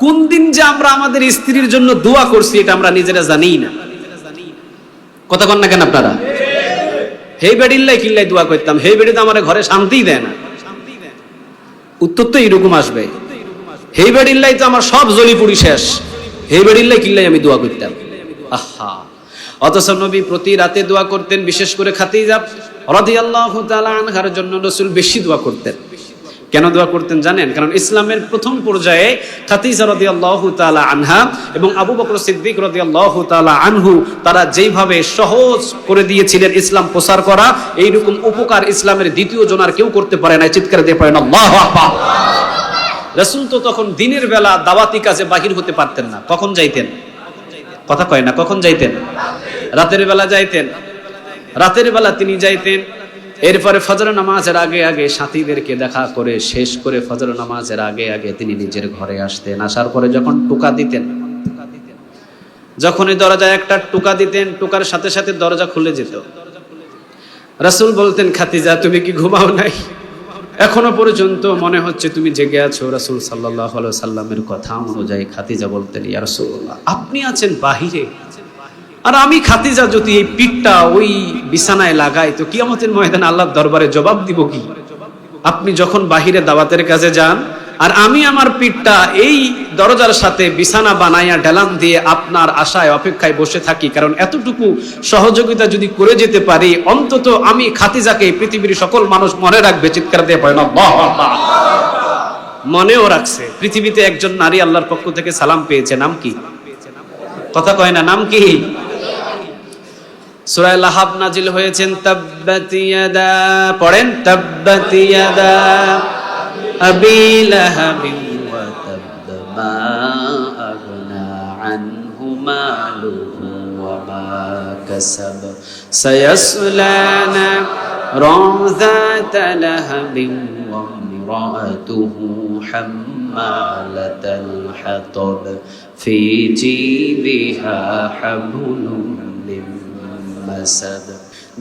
কোন দিন যে আমরা আমাদের স্ত্রীর জন্য দোয়া করছি এটা আমরা নিজেরা জানি না। কথা কন না কেন আপনারা? হেই বেডিল্লাই কিল্লাই দোয়া করতাম, হেই বেডি তো আমার ঘরে শান্তিই দেয় না। উত্তর তো এরকম আসবে, হেই বেডিল্লাই তো আমার সব জলিপুরি শেষ, হেই বেডিল্লাই কিল্লাই আমি দোয়া করতাম। আহা, অথচ নবী প্রতি রাতে দোয়া করতেন। বিশেষ করে খাদিজা রাদিয়াল্লাহু তাআলা আনহার জন্য রাসূল বেশি দোয়া করতেন। কেন দোয়া করতেন জানেন? কারণ ইসলামের প্রথম পর্যায়ে খাদিজা রাদিয়াল্লাহু তাআলা আনহা এবং আবু বকর সিদ্দিক রাদিয়াল্লাহু তাআলা আনহু তারা যেইভাবে সহজ করে দিয়েছিলেন ইসলাম প্রচার করা, এইরকম উপকার ইসলামের দ্বিতীয় জন আর কেউ করতে পারে না। চিৎকার দিয়ে পড়েন আল্লাহু আকবার। রাসূল তো তখন দিনের বেলা দাওয়াতি কাজে বাহির হতে পারতেন না। কখন যাইতেন? কথা কয় না, কখন যাইতেন? রাতের বেলা যাইতেন। রাতের বেলা তিনি যাইতেন। এরপরে ফজর নামাজের আগে আগে সাথীদেরকে দেখা করে শেষ করে ফজর নামাজের আগে আগে তিনি নিজের ঘরে আসতেন। আসার পরে যখন টোকা দিতেন, যখনই দরজায় একটা টোকা দিতেন, টোকার সাথে সাথে দরজা খুলে যেত। রাসূল বলতেন, খাদিজা তুমি কি ঘুমাও নাই? এখনো পর্যন্ত মনে হচ্ছে তুমি জেগে আছো। রাসূল সাল্লাল্লাহু আলাইহি সাল্লামের কথা অনুযায়ী খাদিজা বলতেন, ইয়া রাসূলুল্লাহ, আপনি আছেন বাহিরে, আর আমি খাদিজা যদি এই পিঠটা ওই বিছানায় লাগাই তো কিয়ামতের ময়দানে আল্লাহর দরবারে জবাব দিব কি? আপনি যখন বাহিরে দাওয়াতের কাজে যান আর আমি আমার পিঠটা এই দরজার সাথে বিছানা বানাইয়া ঢেলান দিয়ে আপনার আশায় অপেক্ষায় বসে থাকি, কারণ এতটুকু সহযোগিতা যদি করে যেতে পারি, অন্তত আমি খাদিজাকে পৃথিবীর সকল মানুষ মনে রাখবে। চিৎকার দিয়ে পড়েন আল্লাহু আকবার। মনেও রাখছে। পৃথিবীতে একজন নারী আল্লাহর পক্ষ থেকে সালাম পেয়েছে, নাম কি? কথা কয় না, নাম কি? সূরা লাহাব নাজিল হয়েছেন, তাব্বাত ইয়াদা, পড়েন তাব্বাত ইয়াদা আবি লাহাবিন ওয়া তাব মা আগনা আনহু মালুহু ওয়া মা কাসাব সায়াসলা নারান যাতা লাহাবিন ওয়া ইমরাতুহু হাম্মালাতাল হাতাব ফি জিদিহা হাবলুম কুল্লিম মাসাদ।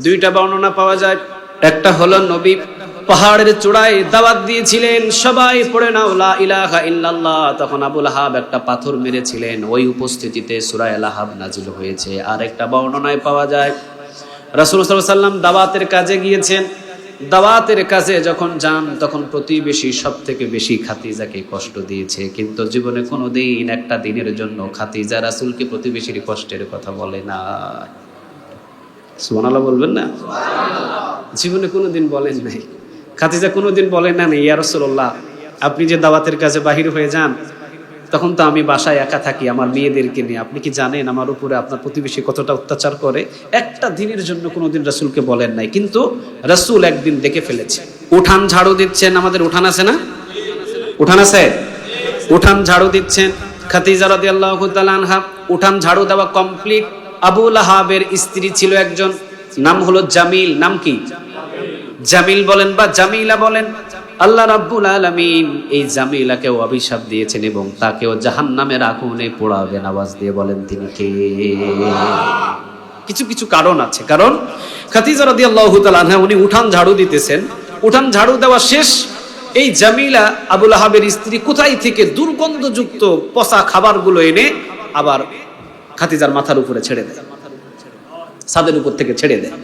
দুইটা বর্ণনা পাওয়া যায়। একটা হলো নবী পাহাড়ের চূড়ায় দাওয়াত দিয়েছিলেন, সবাই পড়ে নাও লা ইলাহা ইল্লাল্লাহ, তখন আবু লাহাব একটা পাথর মেরেছিলেন, ওই উপস্থিতিতে সূরা লাহাব নাজিল হয়েছে। আর একটা বর্ণনায় পাওয়া যায় রাসূল সাল্লাল্লাহু আলাইহি ওয়াসাল্লাম দাওয়াতের কাজে গিয়েছেন, দাওয়াতের কাজে যখন যান তখন প্রতিবেশী সব থেকে বেশি খাদিজাকে কষ্ট দিয়েছে, কিন্তু জীবনে কোনোদিন একটা দিনের জন্য খাদিজা রাসূলকে প্রতিবেশীর কষ্টের কথা বলে না। সুবহানাল্লাহ বলবেন না? জীবনে কোনোদিন বলেন নাই। খাদিজা কোনোদিন বলেন না ইয়া রাসূলুল্লাহ, আপনি যে দাওয়াতের কাজে বাহির হয়ে যান তখন তো আমি বাসায় একা থাকি আমার মেয়েদেরকে নিয়ে, আপনি কি জানেন আমার উপরে আপনার প্রতিবেশী কতটা অত্যাচার করে? একটা দিনের জন্য কোনোদিন রাসূলকে বলেন নাই, কিন্তু রাসূল একদিন দেখে ফেলেছে। উঠান ঝাড়ু দিচ্ছেন, আমাদের উঠান আছে না? উঠান আছে? উঠান ঝাড়ু দিচ্ছেন খাদিজা রাদিয়াল্লাহু তাআলা আনহা। উঠান ঝাড়ু দেওয়া কমপ্লিট। আবু লাহাবের স্ত্রী ছিল একজন, নাম হলো জামিল। নাম কি? জামিল বলেন বা জামিলা বলেন। আল্লাহ রাব্বুল আলামিন এই জামিলাকেও অভিশাপ দিয়েছেন এবং তাকেও জাহান্নামের আগুনে পোড়াবেন। আওয়াজ দিয়ে বলেন তিনি কে? কিছু কিছু কারণ আছে। কারণ খাদিজা রাদিয়াল্লাহু তাআলা আনহা উনি উঠান ঝাড়ু দিতেছেন, উঠান ঝাড়ু দেওয়া শেষ, এই জামিলা আবু লাহাবের স্ত্রী কোথায় থেকে দুর্গন্ধযুক্ত পচা খাবারগুলো এনে আবার খাদিজার মাথার উপরে ছেড়ে দেয়, ছাদের উপর থেকে ছেড়ে দেয়।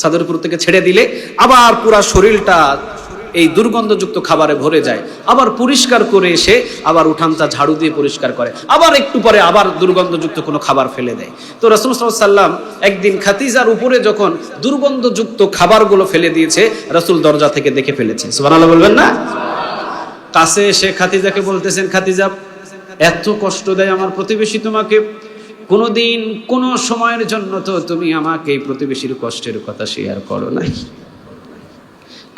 ছাদের উপর থেকে ছেড়ে দিলে আবার পুরা শরীরটা এই দুর্গন্ধযুক্ত খাবারে ভরে যায়। আবার পরিষ্কার করে এসে আবার উঠানটা ঝাড়ু দিয়ে পরিষ্কার করে, আবার একটু পরে আবার দুর্গন্ধযুক্ত কোনো খাবার ফেলে দেয়। তো রাসূল সাল্লাল্লাহু আলাইহি ওয়াসাল্লাম একদিন খাদিজার উপরে যখন দুর্গন্ধযুক্ত খাবারগুলো ফেলে দিয়েছে, রাসূল দরজা থেকে দেখে ফেলেছেন। সুবহানাল্লাহ বলবেন না? কাছে এসে খাদিজাকে বলতেছেন, খাদিজা এত কষ্ট দেয় আমার প্রতিবেশী তোমাকে, কোনোদিন কোন সময়ের জন্য তো তুমি আমাকে এই প্রতিবেশীর কষ্টের কথা শেয়ার করো নাই।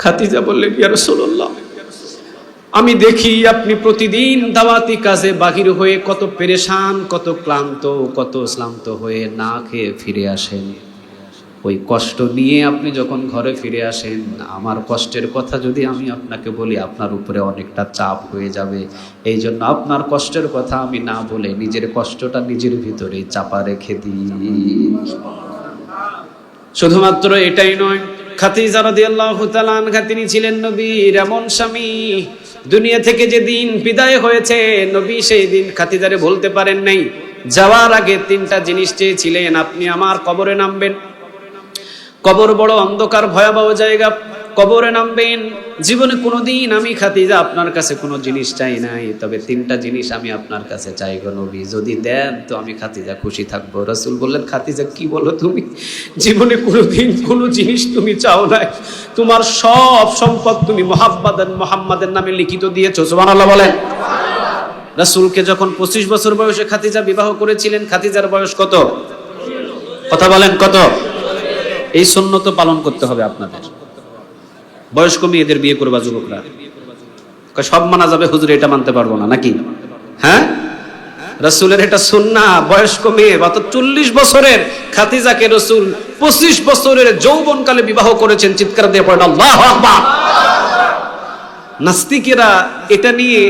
খাদিজা বললেন, ইয়া রাসূলুল্লাহ, আমি দেখি আপনি প্রতিদিন দাওয়াতি কাজে বাহির হয়ে কত পেরেশান, কত ক্লান্ত, কত শ্রান্ত হয়ে না খেয়ে ফিরে আসেন। ওই কষ্ট নিয়ে আপনি যখন ঘরে ফিরে আসেন, আমার কষ্টের কথা যদি আমি আপনাকে বলি আপনার উপরে অনেকটা চাপ হয়ে যাবে। এই জন্য আপনার কষ্টের কথা আমি না বলে নিজের কষ্টটা নিজের ভিতরে চাপা রেখে দিই। শুধুমাত্র এটাই নয়, খাদিজা রাদিয়াল্লাহু তাআলা আনহা তিনি ছিলেন নবীর এমন স্বামী, দুনিয়া থেকে যেদিন বিদায় হয়েছে নবী সেই দিন খাদিজারে বলতে পারেন নাই। যাওয়ার আগে তিনটা জিনিস চেয়েছিলেন, আপনি আমার কবরে নামবেন, কবর বড় অন্ধকার ভয়াবহ জায়গা, কবরে নামবেন। জীবনে কোনোদিন আমি খাদিজা আপনার কাছে কোনো জিনিস চাই নাই, তবে তিনটা জিনিস আমি আপনার কাছে চাই গো নবী, যদি দেন তো আমি খাদিজা খুশি থাকবো। রাসূল বললেন, খাদিজা কি বলো তুমি? জীবনে কোনোদিন কোনো জিনিস তুমি চাও নাই, তোমার সব সম্পদ তুমি মুহাম্মাদের নামে লিখিত দিয়েছো। সুবহানাল্লাহ বলেন। রাসূলকে যখন 25 বছর বয়সে খাদিজা বিবাহ করেছিলেন, খাদিজার বয়স কত? কথা বলেন কত? এই সুন্নত পালন করতে হবে আপনাদের। বয়স্ক মেয়েদের বিয়ে করবা যুবকরা, সব মানা যাবে হুজুর এটা মানতে পারবো না নাকি? হ্যাঁ, রাসূলের এটা সুন্নাহ। বয়স্ক মেয়ে অর্থাৎ 40 বছরের খাদিজাকে রাসূল 25 বছরের যৌবনকালে বিবাহ করেছেন। চিৎকার দিয়ে পড়েন আল্লাহু আকবার। নাস্তিকেরা এটা নিয়ে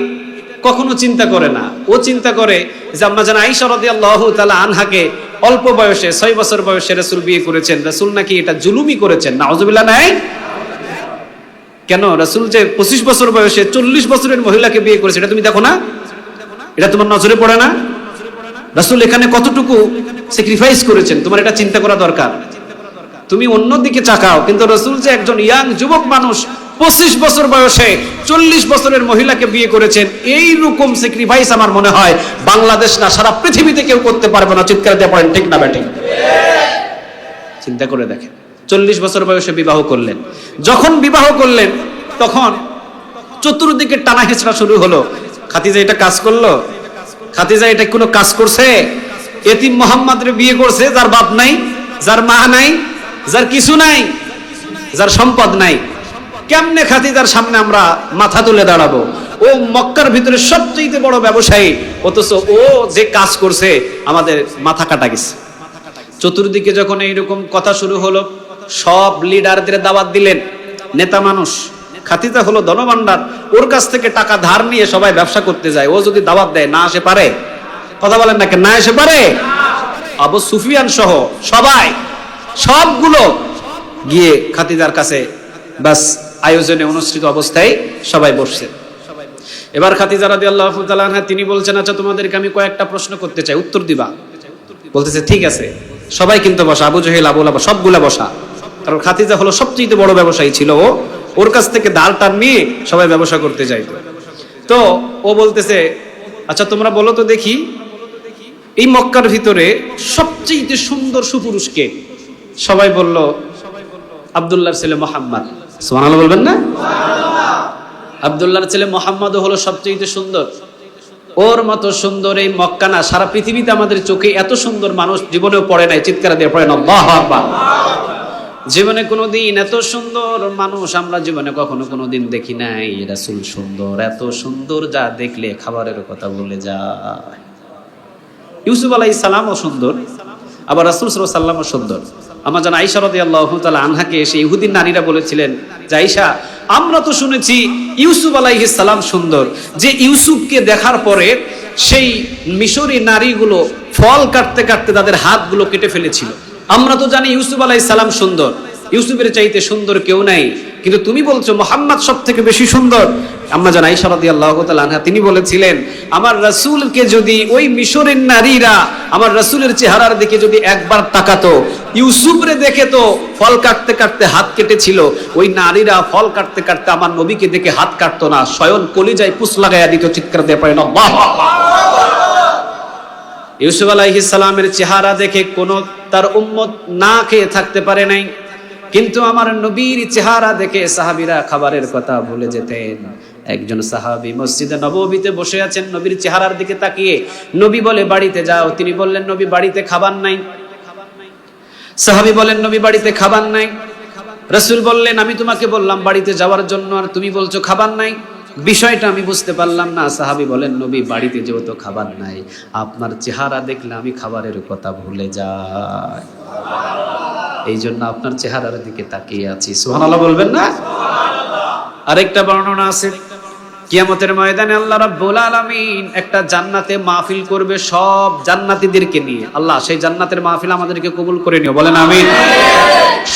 কখনো চিন্তা করে না, ও চিন্তা করে যে আম্মা জান আয়েশা রাদিয়াল্লাহু তাআলা আনহাকে অল্প বয়সে 6 বছর বয়সে রাসূল বিয়ে করেছেন, রাসূল নাকি এটা জুলুমি করেছেন। নাউজুবিল্লাহ নাই? কেন রাসূল যে 25 বছর বয়সে 40 বছরের মহিলাকে বিয়ে করেছে এটা তুমি দেখো না? এটা তোমার নজরে পড়ে না? রাসূল এখানে কতটুকু স্যাক্রিফাইস করেছেন তোমার এটা চিন্তা করা দরকার। তুমি অন্যদিকে তাকাও, কিন্তু রাসূল যে একজন ইয়াং যুবক মানুষ 25 বছর বয়সে 40 বছরের মহিলাকে বিয়ে করেছেন, এই রকম স্যাক্রিফাইস আমার মনে হয় বাংলাদেশ না সারা পৃথিবীতে কেউ করতে পারবে না। চিৎকার দিয়ে পড়েন ঠিক না ব্যাঠিক? চিন্তা করে দেখেন, 40 বছর বয়সে বিবাহ করলেন। যখন বিবাহ করলেন তখন চতুর্দিকে টানা হেঁচড়া শুরু হলো। খাদিজা এটা কাজ করলো? খাদিজা এটা কোনো কাজ করছে? এতিম মুহাম্মদরে বিয়ে করছে, যার বাপ নাই, যার মা নাই, যার কিছু নাই, যার সম্পদ নাই। কেমনে খাদিজার সামনে আমরা মাথা তুলে দাঁড়াবো? ও মক্কার ভিতরে সবচেয়ে বড় ব্যবসায়ী, অথচ ও যে কাজ করছে আমাদের মাথা কাটা গেছে। চতুর্দিকে যখন এইরকম কথা শুরু হলো, সব লিডারদের দাওয়াত দিলেন। নেতা মানুষ, খাদিজা হলো ধনভান্ডার, ওর কাছ থেকে টাকা ধার নিয়ে সবাই ব্যবসা করতে যায়। ও যদি দাওয়াত দেয় না আসে পারে? কথা বলেন না, না এসে পারে? আবু সুফিয়ান সহ সবগুলো গিয়ে খাদিজার কাছে বাস আয়োজনে অনুষ্ঠিত অবস্থায় সবাই বসছে। এবার খাদিজা রাদিয়াল্লাহু তাআলা আনহা তিনি বলছেন, আচ্ছা তোমাদেরকে আমি কয়েকটা প্রশ্ন করতে চাই, উত্তর দিবা। বলতেছে ঠিক আছে। সবাই কিন্তু বসা, আবু জহেল, আবু লাহাব সবগুলা বসা, কারণ খাদিজা হলো সবচেয়ে বড় ব্যবসায়ী ছিল, ওর কাছ থেকে ধার টান নিয়ে সবাই ব্যবসা করতে চাইতো। তো ও বলতেছে, আচ্ছা তোমরা বলো তো দেখি, এই মক্কার ভিতরে সবচেয়ে সুন্দর সুপুরুষকে? সবাই বলল আব্দুল্লাহর ছেলে মুহাম্মদ। সুবহানাল্লাহ বলবেন না? আব্দুল্লাহর ছেলে মুহাম্মদ হলো সবচেয়ে সুন্দর। ওর মতো সুন্দর এই মক্কা না, সারা পৃথিবীতে আমাদের চোখে এত সুন্দর মানুষ জীবনেও পড়ে নাই। চিৎকার দিয়ে পড়েন আল্লাহু আকবার। জীবনে কোনোদিন এত সুন্দর মানুষ আমরা জীবনে কখনো কোনোদিন দেখি নাই। রাসূল সুন্দর, এত সুন্দর যা দেখলে খাবারের কথা বলে যায়। ইউসুফ আলাইহিস সালামও সুন্দর, আবার রাসূল সাল্লাল্লাহু আলাইহি ওয়াসাল্লামও সুন্দর। আমার জান আয়েশা রাদিয়াল্লাহু তাআলা আনহাকে এসে ইহুদি নারীরা বলেছিলেন যে আয়েশা, আমরা তো শুনেছি ইউসুফ আলাইহিস সালাম সুন্দর, যে ইউসুফকে দেখার পরে সেই মিশরি নারীগুলো ফল কাটতে কাটতে তাদের হাতগুলো কেটে ফেলেছিল। আমরা তো জানি ইউসুফ আলাইহিস সালাম সুন্দর, ইউসুফের চাইতে সুন্দর কেউ নাই, কিন্তু তুমি বলছো মুহাম্মদ সবথেকে বেশি সুন্দর। আম্মা জান আয়েশা রাদিয়াল্লাহু তাআলা আনহা তিনি বলেছিলেন, আমার রাসূলকে যদি ওই মিশরের নারীরা আমার রাসূলের চেহারার দিকে যদি একবার তাকাতো, ইউসুফরে দেখে তো ফল কাটতে কাটতে হাত কেটেছিল, ওই নারীরা ফল কাটতে কাটতে আমার নবীকে দেখে হাত কাটতো না, স্বয়ং কলিজায় পুষ লাগাইয়া দিত। চিৎকার দিয়ে পড়েন আল্লাহু আকবার। ইউসুফ আলাইহিস সালামের চেহারা দেখে কোন তার উম্মত না খেয়ে থাকতে পারে নাই, কিন্তু আমার নবীর চেহারা দেখে সাহাবীরা খাবারের কথা ভুলে যেতেন। একজন সাহাবী মসজিদে নববীতে বসে আছেন, নবীর চেহারার দিকে তাকিয়ে নবী বলে বাড়িতে যাও। তিনি বললেন নবী বাড়িতে খাবার নাই। সাহাবী বলেন নবী বাড়িতে খাবার নাই। রাসূল বললেন আমি তোমাকে বললাম বাড়িতে যাওয়ার জন্য, আর তুমি বলছো খাবার নাই, বিষয়টা আমি বুঝতে পারলাম না। সাহাবী বলেন নবী বাড়িতে যেহেতু খাবার নাই, আপনার চেহারা দেখলে আমি খাবারের কথা ভুলে যাই, এই জন্য আপনার চেহারার দিকে তাকিয়ে আছি। সুবহানাল্লাহ বলবেন না? আরেকটা বর্ণনা আছে, কিয়ামতের ময়দানে আল্লাহ রাব্বুল আলামিন একটা জান্নাতে মাহফিল করবে সব জান্নাতীদেরকে নিয়ে। আল্লাহ সেই জান্নাতের মাহফিল আমাদেরকে কবুল করে নিও, বলেন আমিন।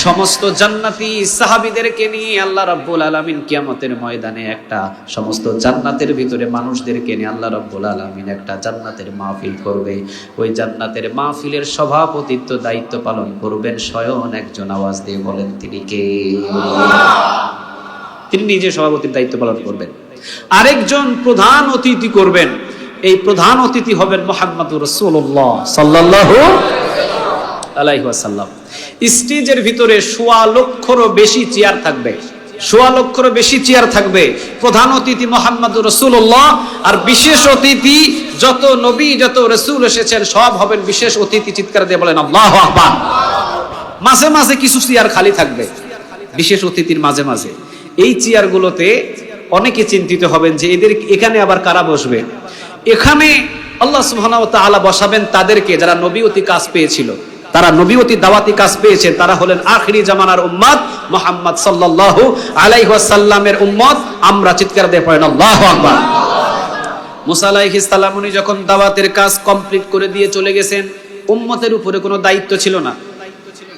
সমস্ত জান্নাতি সাহাবীদেরকে নিয়ে আল্লাহ রাব্বুল আলামিন কিয়ামতের ময়দানে একটা সমস্ত জান্নাতের ভিতরে মানুষদেরকে নিয়ে আল্লাহ রাব্বুল আলামিন একটা জান্নাতের মাহফিল করবে। ওই জান্নাতের মাহফিলের সভাপতিত্ব দায়িত্ব পালন করবেন স্বয়ং একজন, আওয়াজ দিয়ে বলেন তিনি কে? তিনি নিজে সভাপতির দায়িত্ব পালন করবেন। আরেকজন প্রধান অতিথি করবেন, এই প্রধান অতিথি হবেন মুহাম্মদুর রাসূলুল্লাহ সাল্লাল্লাহু আলাইহি ওয়াসাল্লাম। স্টেজের ভিতরে 1.25 লক্ষেরও বেশি চেয়ার থাকবে, 1.25 লক্ষেরও বেশি চেয়ার থাকবে। প্রধান অতিথি মুহাম্মদুর রাসূলুল্লাহ, আর বিশেষ অতিথি যত নবী যত রাসূল এসেছেন সব হবেন বিশেষ অতিথি। চিৎকার দিয়ে বলেন আল্লাহু আকবার। মাঝে মাঝে কিছু চেয়ার খালি থাকবে বিশেষ অতিথির মাঝে মাঝে। এই চেয়ারগুলোতে অনেকে চিন্তিত হবেন যে এদের এখানে আবার কারা বসবে। এখানে আল্লাহ সুবহানাহু ওয়া তাআলা বসাবেন তাদেরকে যারা নবীয়তি কাজ পেয়েছিল, তারা নবীয়তি দাওয়াতি কাজ পেয়েছে, তারা হলেন আখিরি জামানার উম্মত মুহাম্মদ সাল্লাল্লাহু আলাইহি ওয়াসাল্লামের উম্মত আমরা। চিৎকার দিয়ে পড়েন আল্লাহু আকবার। মুসা আলাইহিস সালাম উনি যখন দাওয়াতের কাজ কমপ্লিট করে দিয়ে চলে গেছেন, উম্মতের উপরে কোনো দায়িত্ব ছিল না,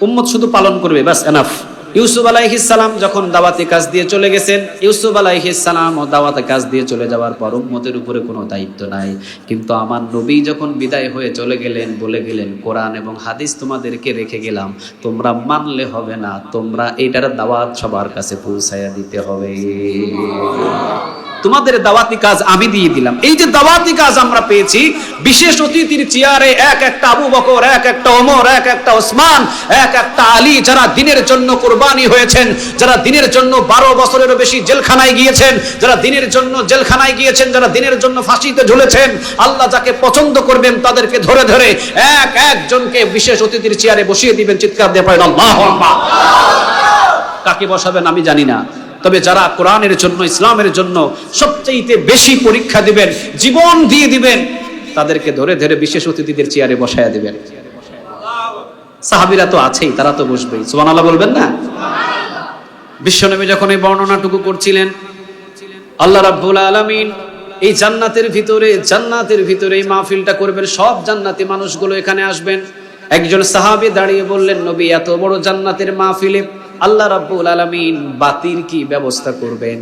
উম্মত শুধু পালন করবে, বাস এনাফ। ইউসুফ আলাইহিস সালাম যখন দাওয়াতি কাজ দিয়ে চলে গেছেন, ইউসুফ আলাইহিস সালাম ও দাওয়াতি কাজ দিয়ে চলে যাওয়ার পর উম্মতের উপরে কোনো দায়িত্ব নাই। কিন্তু আমার নবী যখন বিদায় হয়ে চলে গেলেন, বলে গেলেন কোরআন এবং হাদিস তোমাদেরকে রেখে গেলাম, তোমরা মানলে হবে না, তোমরা এটার দাওয়াত সবার কাছে পৌঁছায়া দিতে হবে। তোমাদের দাওয়াতি কাজ আমি দিয়ে দিলাম। এই যে দাওয়াতি কাজ আমরা পেয়েছি, বিশেষ অতিথির চেয়ারে এক একটা আবু বকর, এক একটা ওমর, এক একটা ওসমান, এক একটা আলী, যারা দিনের জন্য কুরবানি হয়েছেন, যারা দিনের জন্য 12 বছরেরও বেশি জেলখানায় গিয়েছেন, যারা দিনের জন্য জেলখানায় গিয়েছেন, যারা দিনের জন্য ফাঁসিতে ঝুলেছেন, আল্লাহ যাকে পছন্দ করবেন তাদেরকে ধরে ধরে এক একজনকে বিশেষ অতিথির চেয়ারে বসিয়ে দিবেন। চিৎকার দিয়ে পড়েন আল্লাহু আকবার। কাকে বসাবেন আমি জানি না, তবে যারা কোরআনের জন্য ইসলামের জন্য সবচেয়ে বেশি পরীক্ষা দিবেন, জীবন দিয়ে দিবেন, তাদেরকে ধরে ধরে বিশেষ অতিথিদের চেয়ারে বসায়া দিবেন। সাহাবীরা তো আছেই, তারা তো বসবেই। সুবহানাল্লাহ বলবেন না? বিশ্বনবী যখন এই বর্ণনাটুকু করছিলেন, আল্লাহ রাব্বুল আলামিন এই জান্নাতের ভিতরে এই মাহফিলটা করবেন, সব জান্নাতি মানুষগুলো এখানে আসবেন। একজন সাহাবী দাঁড়িয়ে বললেন, নবী, এত বড় জান্নাতের মাহফিলে আল্লাহ রাব্বুল আলামিন বাতির কি ব্যবস্থা করবেন?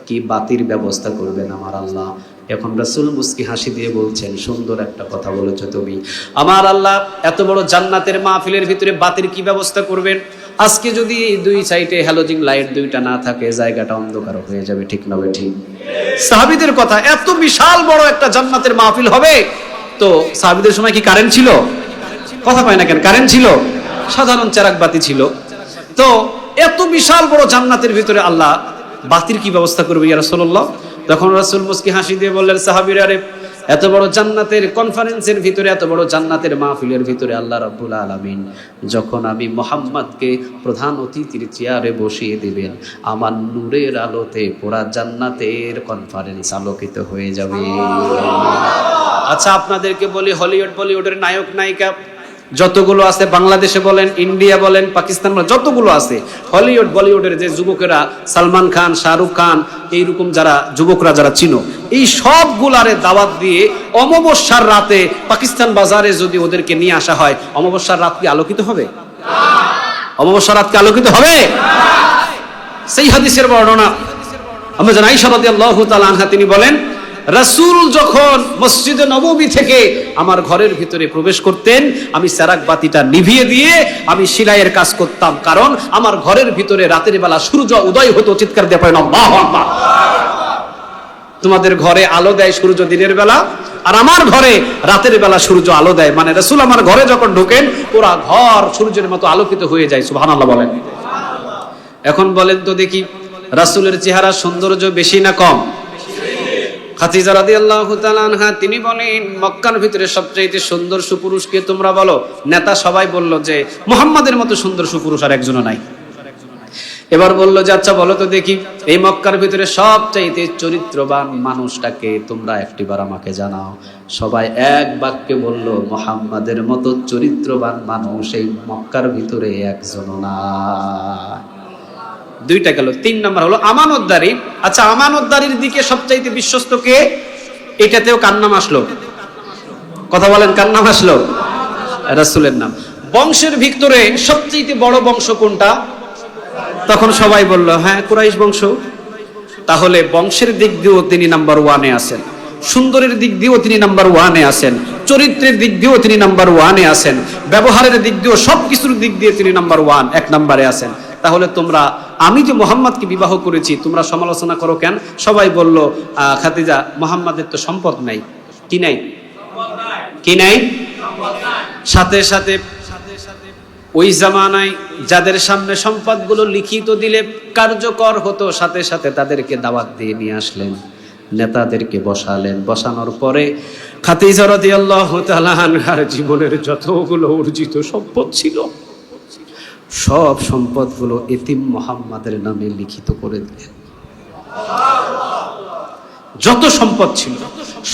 কি বাতির ব্যবস্থা করবেন আমার আল্লাহ? এখন রাসূল মুস্কি হাসি দিয়ে বলছেন, সুন্দর একটা কথা বলেছো তুমি। আমার আল্লাহ এত বড় জান্নাতের মাহফিলের ভিতরে বাতির কি ব্যবস্থা করবেন? আজকে যদি এই দুই সাইডে হ্যালোজিন লাইট দুইটা না থাকে, জায়গাটা অন্ধকার হয়ে যাবে, ঠিক না ঠিক? সাহাবীদের কথা, এত বিশাল বড় একটা জান্নাতের মাহফিল হবে, তো সাহাবীদের সময় কি কারেন্ট ছিল? কথা পায় না কেন? কারেন্ট ছিল? সাধারণ চারাক বাতি ছিল। তো এত বিশাল বড় জান্নাতের ভিতরে আল্লাহ বাতির কি ব্যবস্থা করবে ইয়া রাসূলুল্লাহ? তখন রাসূল মুস্কি হাসি দিয়ে বললেন, সাহাবীরা, আরে এত বড় জান্নাতের কনফারেন্সের ভিতরে, এত বড় জান্নাতের মাহফিলের ভিতরে আল্লাহ রাব্বুল আলামিন যখন আমি মুহাম্মদকে প্রধান অতিথির চেয়ারে বসিয়ে দিবেন, আমার নূরের আলোতে পুরা জান্নাতের কনফারেন্স আলোকিত হয়ে যাবে। আচ্ছা, আপনাদেরকে বলি, হলিউড বলিউডের নায়ক নায়িকা যতগুলো আছে, বাংলাদেশে বলেন, ইন্ডিয়া বলেন, পাকিস্তান বলেন, যতগুলো আছে, হলিউড বলিউডের যে যুবকেরা, সালমান খান, শাহরুখ খান, এইরকম যারা যুবকরা যারা চিনো, এই সবগুলারে দাওয়াত দিয়ে অমাবস্যার রাতে পাকিস্তান বাজারে যদি ওদেরকে নিয়ে আসা হয়, অমাবস্যার রাত কি আলোকিত হবে? অমাবস্যার রাত কি আলোকিত হবে? সেই হাদিসের বর্ণনা আমরা জানি, আয়েশা রাদিয়াল্লাহু তাআলা আনহা তিনি বলেন, রাসূল যখন মসজিদে নববী থেকে আমার ঘরের ভিতরে প্রবেশ করতেন, আমি চেরাগ বাতিটা নিভিয়ে দিয়ে আমি সেলাইয়ের কাজ করতাম, কারণ আমার ঘরের ভিতরে রাতের বেলা সূর্য উদয় হতো। চিৎকার দিয়ে পড়েন আল্লাহু আকবার। তোমাদের ঘরে আলো দেয় সূর্য দিনের বেলা, আর আমার ঘরে রাতের বেলা সূর্য আলো দেয়, মানে রাসূল আমার ঘরে যখন ঢোকেন পুরা ঘর সূর্যের মতো আলোকিত হয়ে যায়। সুবহানাল্লাহ বলেন। এখন বলেন তো দেখি, রাসূলের চেহারা সৌন্দর্য বেশি না কম? খাদিজা রাদিয়াল্লাহু তাআলা আনহা তিনি বলেন, মক্কার ভিতরে সবচেয়ে সুন্দর সুপুরুষকে তোমরা বলো। নেতা সবাই বলল যে মুহাম্মাদের মতো সুন্দর সুপুরুষ আর একজনও নাই। এবার বলল যে আচ্ছা বলো তো দেখি, এই মক্কার ভিতরে সবচাইতে চরিত্রবান মানুষটাকে তোমরা একটিবার আমাকে জানাও। সবাই এক বাক্যে বলল, মুহাম্মাদের মতো চরিত্রবান মানুষ এই মক্কার ভিতরে একজনও না। দুইটা গেল, 3 নাম্বার হলো আমানতদারি। আচ্ছা, আমানতদারির দিকে সবচাইতে বিশ্বস্ত কে? এটাতেও কার নাম আসলো? কথা বলেন, কার নাম আসলো? রাসূলের নাম। বংশের ভিতরে সবচাইতে বড় বংশ কোনটা? তখন সবাই বলল হ্যাঁ, কুরাইশ বংশ। তাহলে বংশের দিক দিয়েও তিনি নাম্বার 1-এ আছেন, সুন্দরের দিক দিয়েও তিনি নাম্বার 1-এ আছেন, চরিত্রের দিক দিয়েও তিনি নাম্বার 1-এ আছেন, ব্যবহারের দিক দিয়েও সবকিছুর দিক দিয়ে তিনি নাম্বার 1, 1 নম্বরে আছেন। তাহলে তোমরা, আমি যে মুহাম্মদকে বিবাহ করেছি, তোমরা সমালোচনা করো কেন? সবাই বলল, খাদিজা, মুহাম্মাদের তো সম্পদ নাই। কি নাই? কি নাই? সাথে সাথে ওই জামানায় যাদের সামনে সম্পদগুলো লিখিত দিলে কার্যকর হতো, সাথে সাথে তাদেরকে দাওয়াত দিয়ে নিয়ে আসলেন, নেতাদেরকে বসালেন। বসানোর পরে খাদিজা রাদিয়াল্লাহু তাআলা আনহার জীবনের যতগুলো অর্জিত সম্পদ ছিল, সব সম্পদগুলো এতিম মুহাম্মাদের নামে লিখিত করে দিলেন। যত সম্পদ ছিল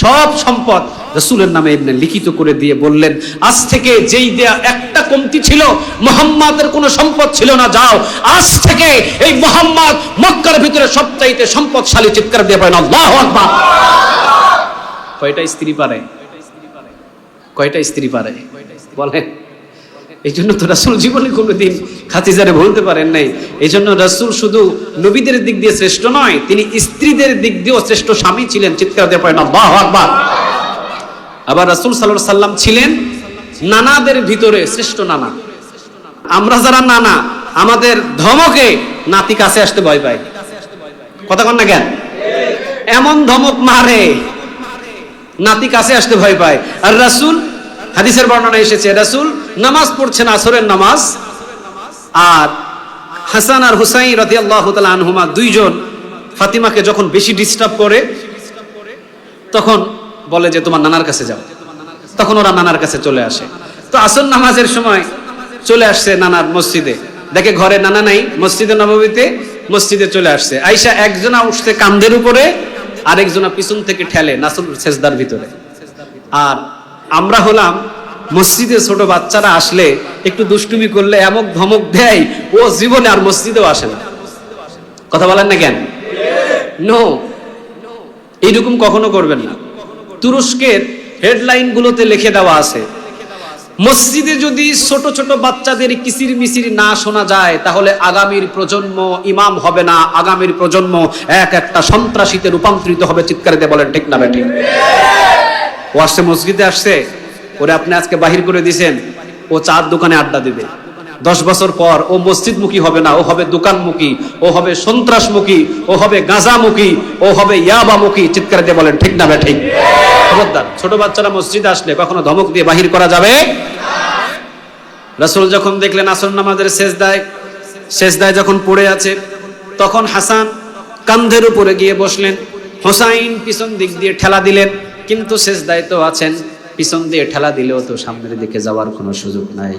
সব সম্পদ রাসূলের নামে এমনি লিখিত করে দিয়ে বললেন, আজ থেকে যেই দেয়া একটা কমতি ছিল, মুহাম্মাদের কোনো সম্পদ ছিল না, যাও আজ থেকে এই মুহাম্মদ মক্কার ভিতরে সবচাইতে সম্পদশালী। চিৎকার দিয়ে বলেন আল্লাহু আকবার। কয়টা স্ত্রী পারে? কয়টা স্ত্রী পারে বলেন? এই জন্য তো রাসূল জীবনে কোনোদিন খাদিজারে বলতে পারেন নাই। এই জন্য রাসূল শুধু নবীদের দিক দিয়ে শ্রেষ্ঠ নয়, তিনি স্ত্রীদের দিক দিয়েও শ্রেষ্ঠ স্বামী ছিলেন। চিৎকার দিয়ে পড়েন আল্লাহু আকবার। আবার রাসূল সাল্লাল্লাহু আলাইহি সাল্লাম ছিলেন নানাদের ভিতরে শ্রেষ্ঠ নানা। আমরা যারা নানা, আমাদের ধমকে নাতি কাছে আসতে ভয় পায়। কথা কন না কেন? এমন ধমক মারে, নাতি কাছে আসতে ভয় পায়। আর রাসূল, হাদিসের বর্ণনা এসেছে, রাসূল নামাজ পড়ছেন, আসরের নামাজ, আর হাসান আর হুসাইন রাদিয়াল্লাহু তাআলা আনহুমা দুইজন ফাতিমাকে যখন বেশি ডিস্টার্ব করে, তখন বলে যে তোমার নানার কাছে যাও। তখন ওরা নানার কাছে চলে আসে। তো আসর নামাজের সময় চলে আসছে নানার মসজিদে, দেখে ঘরে নানা নাই, মসজিদে নববীতে মসজিদে চলে আসছে। আয়েশা একজনা উঠছে কাঁধের উপরে, আরেকজনা পিছন থেকে ঠেলে নাসুল সেজদার ভিতরে। আর আমরা হলাম মসজিদে ছোট বাচ্চারা আসলে একটু দুষ্টুমি করলে এমন ধমক দেয়, ও জীবনে আর মসজিদেও আসে না। কথা বলেন না কেন? নো, এইরকম কখনো করবেন না। তুরস্কের হেডলাইন গুলোতে লিখে দেওয়া আছে, মসজিদে যদি ছোট ছোট বাচ্চাদের কিচির মিচির না শোনা যায়, তাহলে আগামীর প্রজন্ম ইমাম হবে না, আগামীর প্রজন্ম এক একটা সন্ত্রাসীতে রূপান্তরিত হবে। চিৎকার দিয়ে বলেন ঠিক না বেঠিক? ও আসছে মসজিদে আসছে, ওরে আপনি আজকে বাহির করে দিয়েছেন, ও চার দোকানে আড্ডা দিবে। 10 বছর পর ও মসজিদমুখী হবে না, ও হবে দোকানমুখী, ও হবে সন্ত্রাসমুখী, ও হবে গাঁজামুখী, ও হবে ইয়াবামুখী। চিৎকার দিয়ে বলেন ঠিক না বেঠিক? খবরদার, ছোট বাচ্চারা মসজিদে আসলে কখনো ধমক দিয়ে বাহির করা যাবে না। রাসূল যখন দেখলেন আসর নামাজের সেজদায় যখন পড়ে আছে, তখন হাসান কাঁধের উপরে গিয়ে বসলেন, হোসাইন পিছন দিক দিয়ে ঠেলা দিলেন, কিন্তু সেজদায় তো আছেন, পিছন দিয়ে ঠেলা দিলেও তো সামনের দিকে যাওয়ার কোনো সুযোগ নাই।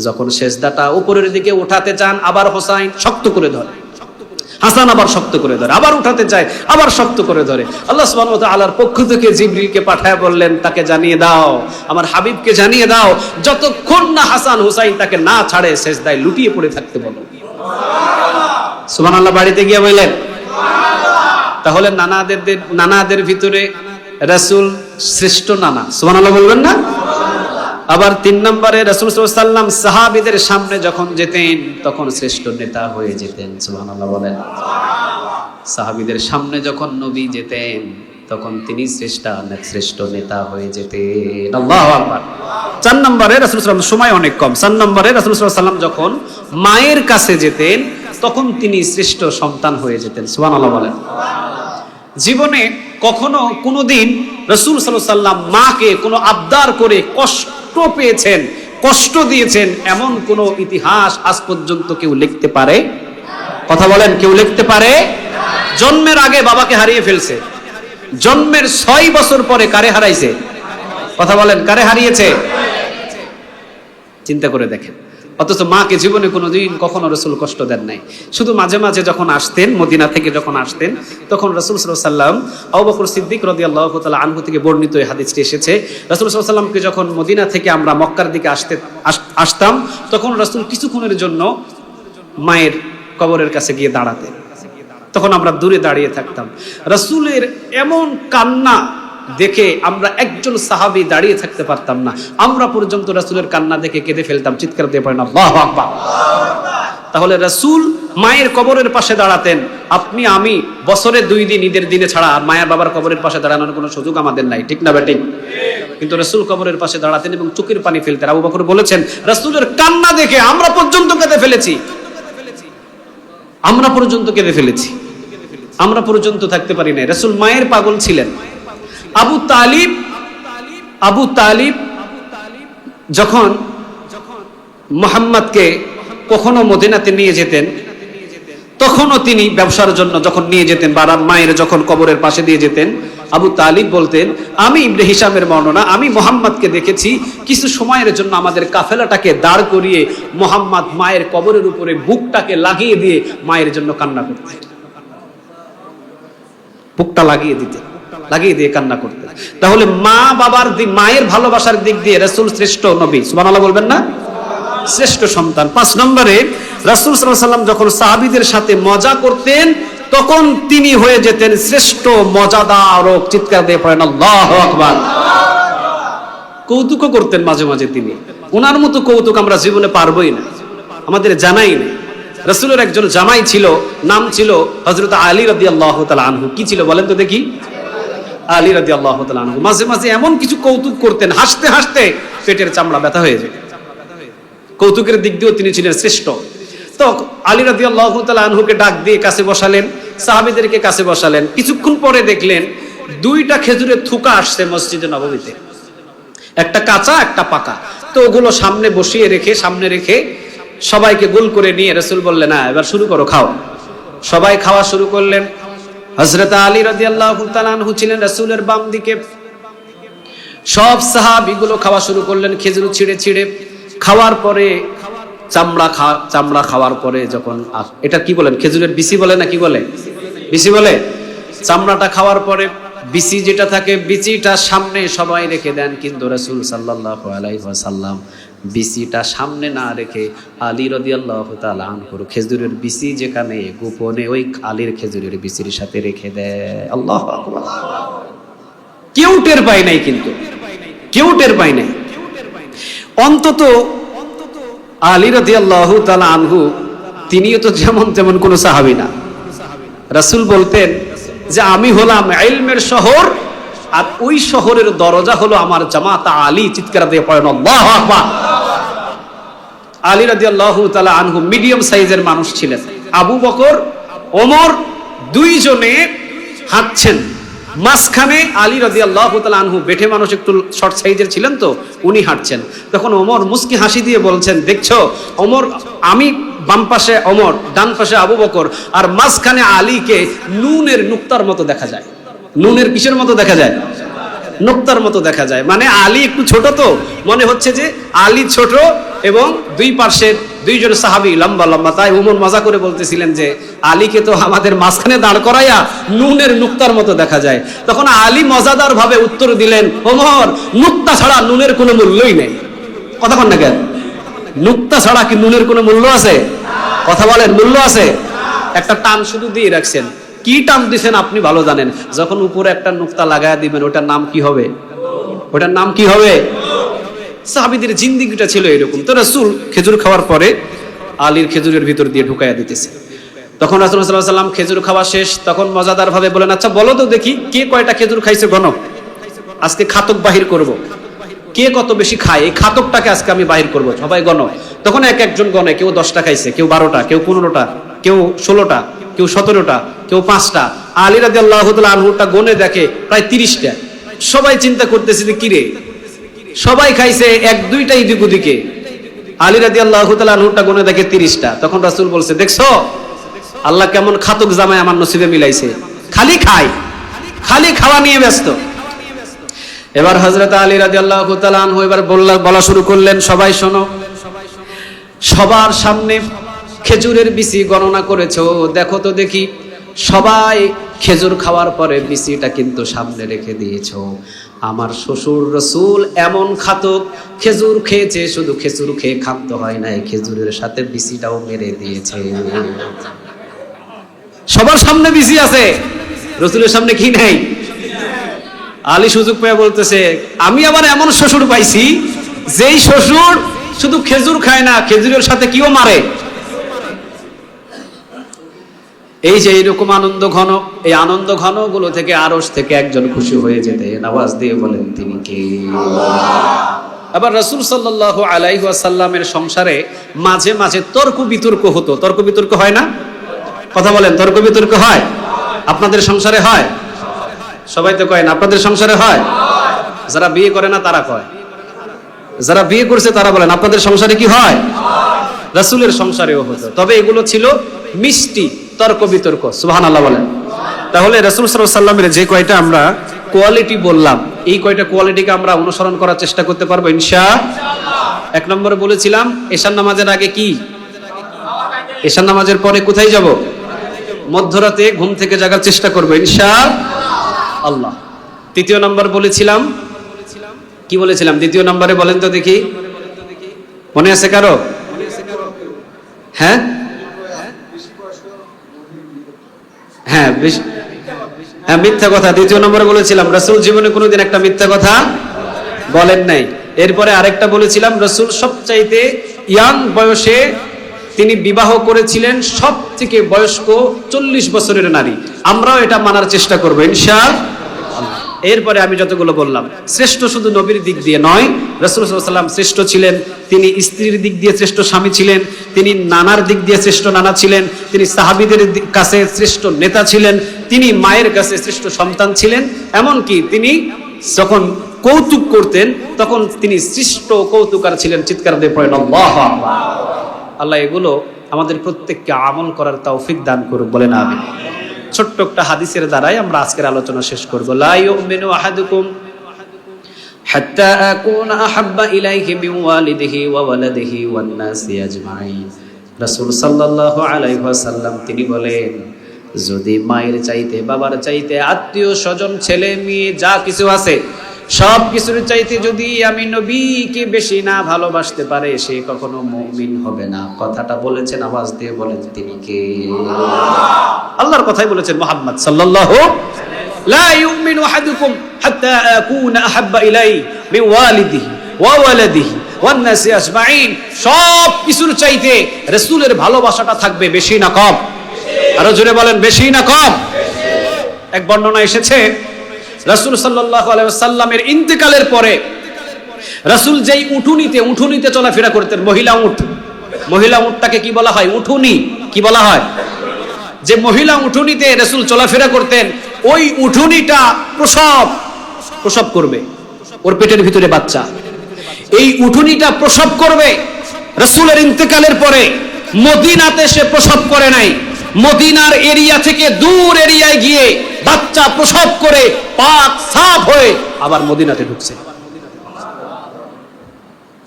যখন সেজদাটা উপরের দিকে উঠাতে চান, আবার হোসাইন শক্ত করে ধরে, হাসান আবার শক্ত করে ধরে, আবার উঠাতে চায়, আবার শক্ত করে ধরে। আল্লাহ সুবহানাহু ওয়া তাআলার পক্ষ থেকে জিবরিলকে পাঠায় বললেন, তাকে জানিয়ে দাও, আমার হাবিবকে জানিয়ে দাও, যতক্ষণ না হাসান হুসাইন তাকে না ছাড়ে সেজদায় লুটিয়ে পড়ে থাকতে বলো। সুবহানাল্লাহ। বাড়িতে গিয়ে বললেন তাহলে নানাদের ভিতরে রাসূল শ্রেষ্ঠ নানা। সুবহানাল্লাহ বলবেন না? আবার 3 নম্বরে রাসূল সাল্লাল্লাহু আলাইহি ওয়াসাল্লাম সাহাবীদের সামনে যখন যেতেন, তখন শ্রেষ্ঠ নেতা হয়ে যেতেন। সুবহানাল্লাহ বলেন। সাহাবীদের সামনে যখন নবী যেতেন, তখন তিনি শ্রেষ্ঠ নেতা হয়ে যেতেন। আল্লাহু আকবার। 4 নম্বরে রাসূল সাল্লাল্লাহু আলাইহি ওয়াসাল্লাম, সময় অনেক কম, 4 নম্বরে রাসূল সাল্লাল্লাহু আলাইহি ওয়াসাল্লাম যখন মায়ের কাছে যেতেন, তখন তিনি শ্রেষ্ঠ সন্তান হয়ে যেতেন। সুবহানাল্লাহ বলেন। জীবনে কখনো কোনোদিন রাসূল সাল্লাল্লাহু আলাইহি ওয়াসাল্লাম মাকে কোনো আবদার করে কষ্ট পেয়েছেন, কষ্ট দিয়েছেন, এমন কোন ইতিহাস আজ পর্যন্ত কেউ লিখতে পারে? কথা বলেন, কেউ লিখতে পারে? জন্মের আগে বাবাকে হারিয়ে ফেলছে, জন্মের 6 বছর পরে কারে হারাইছে? কথা বলেন, কারে হারিয়েছে? চিন্তা করে দেখেন। অথচ মাকে জীবনে কোনোদিন কখনো রাসূল কষ্ট দেন নাই। শুধু মাঝে মাঝে যখন আসতেন, মদিনা থেকে যখন আসতেন, তখন রাসূল সাল্লাল্লাহু আলাইহি ওয়াসাল্লাম, আবু বকর সিদ্দিক রাদিয়াল্লাহু তাআলা আনহু থেকে বর্ণিত এই হাদিসটি এসেছে, রাসূল সাল্লাল্লাহু আলাইহি ওয়াসাল্লামকে যখন মদিনা থেকে আমরা মক্কার দিকে আসতাম, তখন রাসূল কিছুক্ষণের জন্য মায়ের কবরের কাছে গিয়ে দাঁড়াতেন। তখন আমরা দূরে দাঁড়িয়ে থাকতাম। রাসূলের এমন কান্না দেখে আমরা একজন সাহাবী দাঁড়িয়ে থাকতে পারতাম না, আমরা পর্যন্ত রাসূলের কান্না দেখে কেঁদে ফেলতাম। চিৎকার দিয়ে পড়েন আল্লাহু আকবার। তাহলে রাসূল মায়ের কবরের পাশে দাঁড়াতেন। আপনি আমি বছরে 2 দিন, ঈদের দিনে ছাড়া আর মায়ের বাবার কবরের পাশে দাঁড়ানোর কোনো সুযোগ আমাদের নাই, ঠিক না বেঠিক? কিন্তু রাসূল কবরের পাশে দাঁড়াতেন এবং চোখের পানি ফেলতেন। আবু বকর বলেছেন, রাসূলের কান্না দেখে আমরা পর্যন্ত কেঁদে ফেলেছি, আমরা পর্যন্ত কেঁদে ফেলেছি, আমরা পর্যন্ত থাকতে পারি নাই। রাসূল মায়ের পাগল ছিলেন। আবু তালিব যখন মুহাম্মদকে কখনো মদিনাতে নিয়ে যেতেন, তখনও তিনি ব্যবসার জন্য যখন নিয়ে যেতেন বা মায়ের যখন কবরের পাশে দিয়ে যেতেন, আবু তালিব বলতেন, আমি ইবনে হিশামের বর্ণনা, আমি মুহাম্মদকে দেখেছি কিছু সময়ের জন্য আমাদের কাফেলাটাকে দাঁড় করিয়ে মুহাম্মদ মায়ের কবরের উপরে বুকটাকে লাগিয়ে দিয়ে মায়ের জন্য কান্না করতেন। বুকটা লাগিয়ে দিয়ে কান্না করতেন। তাহলে মা বাবার মায়ের ভালোবাসার দিক দিয়ে রাসূল শ্রেষ্ঠ নবী। সুবহানাল্লাহ বলবেন না? শ্রেষ্ঠ সন্তান। 5 নম্বরে রাসূল সাল্লাল্লাহু আলাইহি ওয়াসাল্লাম যখন সাহাবীদের সাথে মজা করতেন, তখন তিনি হয়ে যেতেন শ্রেষ্ঠ মজাদারক। চিৎকার দিয়ে পড়েন আল্লাহু আকবার। কৌতুকও করতেন মাঝে মাঝে তিনি, ওনার মতো কৌতুক আমরা জীবনে পারবোই না, আমাদের জানাই নেই। রাসূলের একজন জামাই ছিল, নাম ছিল হযরত আলী রাদিয়াল্লাহু তাআলা আনহু। কি ছিল বলেন তো দেখি? আলী রাদিয়াল্লাহু তাআলা আনহু মাঝে মাঝে এমন কিছু কৌতুক করতেন, হাসতে হাসতে পেটের চামড়া ব্যথা হয়ে যেত। কৌতুকের দিক দিয়েও তিনি ছিলেন শ্রেষ্ঠ। তো আলী রাদিয়াল্লাহু তাআলা আনহুকে ডাক দিয়ে কাছে বসালেন, সাহাবীদেরকে কাছে বসালেন। কিছুক্ষণ পরে দেখলেন 2টা খেজুরের থুকা আসছে মসজিদে নববীতে, একটা কাঁচা একটা পাকা। তো ওগুলো সামনে বসিয়ে রেখে, সামনে রেখে সবাইকে গোল করে নিয়ে রাসূল বললেন, না এবার শুরু করো, খাও। সবাই খাওয়া শুরু করলেন। হযরত আলী রাদিয়াল্লাহু তাআলা আনহু ছিলেন রাসূলের বাম দিকে। সব সাহাবীগুলো খাওয়া শুরু করলেন খেজুর ছিঁড়ে ছিঁড়ে। খাওয়ার পরে চামড়া খাওয়ার পরে যখন, এটা কি বলেন, খেজুরের বিচি বলে না কি বলে? বিচি বলে। চামড়াটা খাওয়ার পরে বিচি যেটা থাকে, বিচিটা সামনে সবাই রেখে দেন, কিন্তু রাসূল সাল্লাল্লাহু আলাইহি ওয়াসাল্লাম বিচিটা সামনে না রেখে আলী রাদিয়াল্লাহু তাআলা আনহুর খেজুরের বিচি যেখানে, গোপনে ওই আলীর খেজুরের বিচির সাথে রেখে দেয়। আল্লাহু আকবার। কেউ টের পায় নাই, কিন্তু কেউ টের পায় নাই। অন্তত আলী রাদিয়াল্লাহু তাআলা আনহু তিনিও তো যেমন তেমন কোনো সাহাবী না। রাসূল বলতেন যে আমি হলাম ইলমের শহর, আর ওই শহরের দরজা হলো আমার জামাতা আলী। চিৎকার দিয়ে পড়েন আল্লাহু আকবার। আলী রাদিয়াল্লাহু তাআলা আনহু মিডিয়াম সাইজের মানুষ ছিলেন। আবু বকর, ওমর দুইজনে হাঁটছেন, মাঝখানে আলী রাদিয়াল্লাহু তাআলা আনহু, বেঠে মানুষ, একটু শর্ট সাইজের ছিলেন তো, উনি হাঁটছেন। তখন ওমর মুস্কি হাসি দিয়ে বলছেন, দেখছো ওমর, আমি বাম পাশে ওমর, ডান পাশে আবু বকর, আর মাঝখানে আলীকে নুনের নুক্তার মতো দেখা যায়। নুনের কিসের মতো দেখা যায়? নুক্তার মতো দেখা যায়। মানে আলী একটু ছোট, তো মনে হচ্ছে যে আলী ছোট এবং দুই পাশের দুইজন সাহাবী লম্বা লম্বা। তাই ওমর মজা করে বলতেছিলেন যে আলীকে তো আমাদের মাঝখানে দাঁড় করাইয়া নুনের নুক্তার মতো দেখা যায়। তখন আলী মজাদার ভাবে উত্তর দিলেন, ওমর, নুক্তা ছাড়া নুনের কোনো মূল্যই নেই। কথা বল না কেন? নুক্তা ছাড়া কি নুনের কোনো মূল্য আছে? কথা বলেন, মূল্য আছে? একটা টান শুধু দিয়ে রাখছেন। কি টান দিছেন আপনি ভালো জানেন। যখন উপরে একটা নুক্তা লাগায়া দিবেন, ওটার নাম কি হবে? ওটার নাম কি হবে? সাহাবীদের জিন্দেগিটা ছিল এরকম। তো রাসূল খেজুর খাওয়ার পরে আলীর খেজুরের ভিতর দিয়ে ঢুকাইয়া দিতেছে। তখন রাসূল সাল্লাল্লাহু আলাইহি ওয়াসাল্লাম খেজুর খাওয়া শেষ, তখন মজাদার ভাবে বলেন, আচ্ছা বলো তো দেখি কে কয়টা খেজুর খাইছে গণ, আজকে খাতক বাহির করব। কে কত বেশি খায় এই খাতকটাকে আজকে আমি বাহির করব, সবাই গণ। তখন এক একজন গণে, কেউ 10টা খাইছে, কেউ 12টা, কেউ 15টা, কেউ 16টা, কেউ 17টা, কেউ 5টা। আলী রাদিয়াল্লাহু তাআলা আনহুটা গনে দেখে প্রায় 30টা। সবাই চিন্তা করতেছে যে কিরে, সবাই খাইছে, এক দুইটা এদিক ওদিকে। আলী রাদিয়াল্লাহু তাআলা আনহুটা গনে দেখে 30টা। তখন রাসূল বলছে, দেখছো আল্লাহ কেমন খাতক জামাই আমার নসিবে মিলাইছে, খালি খায়, খালি খাওয়া নিয়ে ব্যস্ত। এবার হযরত আলী রাদিয়াল্লাহু তাআলা আনহু এবার বলা শুরু করলেন, সবাই শোনো, সবার সামনে খেজুরের বিচি গণনা করেছো, দেখো তো দেখি। সবাই খেজুর খাওয়ার পরে বিচিটা কিন্তু সামনে রেখে দিয়েছো। আমার শ্বশুর রাসূল এমন খাতক, খেজুর খেয়েছে, শুধু খেজুর খেয়ে ক্ষান্ত হয় নাই, খেজুরের সাথে বিচিটাও মেরে দিয়েছে। সবার সামনে বিচি আছে, রাসূলের সামনে কি নাই? আলী সুযোগ পেয়ে বলতেছে, আমি আবার এমন শ্বশুর পাইছি, যেই শ্বশুর শুধু খেজুর খায় না, খেজুরের সাথে কিও মারে। এই যে এইরকম আনন্দ ঘন, এই আনন্দ ঘন গুলো থেকে আরশ থেকে একজন খুশি হয়ে যেতে আওয়াজ দিয়ে বলেন, তিনি কে? আবার রাসূল সাল্লাল্লাহু আলাইহি ওয়াসাল্লামের সংসারে মাঝে মাঝে তর্ক বিতর্ক হতো। তর্ক বিতর্ক হয় না? কথা বলেন, তর্ক বিতর্ক হয়? আপনাদের সংসারে হয়? সবাই তো কয় না। আপনাদের সংসারে হয়? যারা বিয়ে করে না তারা কয়, যারা বিয়ে করছে তারা বলেন, আপনাদের সংসারে কি হয়? রাসূলের সংসারেও হতো, তবে এগুলো ছিল মিষ্টি তর্ক বিতর্ক। সুবহানাল্লাহ বলেন। তাহলে রাসূল সাল্লাল্লাহু আলাইহি ওয়াসাল্লামের যে কয়টা আমরা কোয়ালিটি বললাম, এই কয়টা কোয়ালিটিকে আমরা অনুসরণ করার চেষ্টা করতে পারবো ইনশাআল্লাহ। 1 নম্বরে বলেছিলাম এশার নামাজের আগে কি, এশার নামাজের পরে কোথায় যাব? মধ্যরাতে ঘুম থেকে জাগার চেষ্টা করবো ইনশাআল্লাহ। 3 নম্বর বলেছিলাম, কি বলেছিলাম 2 নম্বরে বলেন তো দেখি, মনে আছে কারো? হ্যাঁ হ্যাঁ, মিথ্যা কথা 2 নম্বরে বলেছিলাম। রাসূল জীবনে কোনোদিন একটা মিথ্যা কথা বলেন নাই। এরপরে আরেকটা বলেছিলাম, রাসূল সবচাইতে ইয়াং বয়সে তিনি বিবাহ করেছিলেন সব থেকে বয়স্ক 40 বছরের নারী। আমরাও এটা মানার চেষ্টা করবো ইনশাআল্লাহ। এরপরে আমি যতগুলো বললাম, শ্রেষ্ঠ শুধু নবীর দিক দিয়ে নয়, রাসূল সাল্লাল্লাহু আলাইহি ওয়াসাল্লাম শ্রেষ্ঠ ছিলেন, তিনি স্ত্রীর দিক দিয়ে শ্রেষ্ঠ স্বামী ছিলেন, তিনি নানার দিক দিয়ে শ্রেষ্ঠ নানা ছিলেন, তিনি সাহাবীদের কাছে শ্রেষ্ঠ নেতা ছিলেন, তিনি মায়ের কাছে শ্রেষ্ঠ সন্তান ছিলেন। এমনকি তিনি যখন কৌতুক করতেন তখন তিনি শ্রেষ্ঠ কৌতুকার ছিলেন। চিৎকার দিয়ে পড়েন আল্লাহু আকবার। আল্লাহ এগুলো আমাদের প্রত্যেককে আমল করার তৌফিক দান করুক, বলেন আমিন। ছোট্ট একটা হাদিসের দ্বারাই আমরা আজকের আলোচনা শেষ করব। লা ইউমিনু আহাদুকুম হাত্তা আকুনা আহাব্বা ইলাইহি মিন ওয়ালিদিহি ওয়া ওয়ালাদিহি ওয়ান নাসি আজমাইন। রাসূল সাল্লাল্লাহু আলাইহি ওয়াসাল্লাম তিনি বলেন, যদি মায়ের চাইতে, বাবার চাইতে, আত্মীয় স্বজন, ছেলে মেয়ে যা কিছু আছে সব কিছুর চাইতে যদি আমি নবীকে বেশি না ভালোবাসতে পারে, সে কখনো মুমিন হবে না। কথাটা বলেছেন, আওয়াজ দিয়ে বলেন, তিনি কে? আল্লাহর কথাই বলেছেন মুহাম্মদ সাল্লাল্লাহু লা ইউমিনু আহাদুকুম হাত্তা আকুনা আহাব্বা ইলাইহি মিন ওয়ালিদিহি ওয়া ওয়ালাদিহি ওয়ান নাসি আজমাইন, সব কিছুর চাইতে রাসূলের ভালোবাসাটা থাকবে বেশি না কম? আরো জোরে বলেন, বেশি না কম? এক বর্ণনা এসেছে রাসূল সাল্লাল্লাহু আলাইহি ওয়াসাল্লামের ইন্তেকালের পরে রাসূল যেই উঠুনিতে চলাফেরা করতেন, মহিলা উটটাকে কি বলা হয়? উঠুনি। কি বলা হয়? যে মহিলা উঠুনিতে রাসূল চলাফেরা করতেন, ওই উঠুনিটা প্রসব করবে, ওর পেটের ভিতরে বাচ্চা, এই উঠুনিটা প্রসব করবে। রাসূলের ইন্তেকালের পরে মদিনাতে সে প্রসব করে নাই, মদিনার এরিয়া থেকে দূর এরিয়ায় গিয়ে বাচ্চা প্রসব করে পাক সাফ হয়ে আবার মদিনাতে ঢুকছে।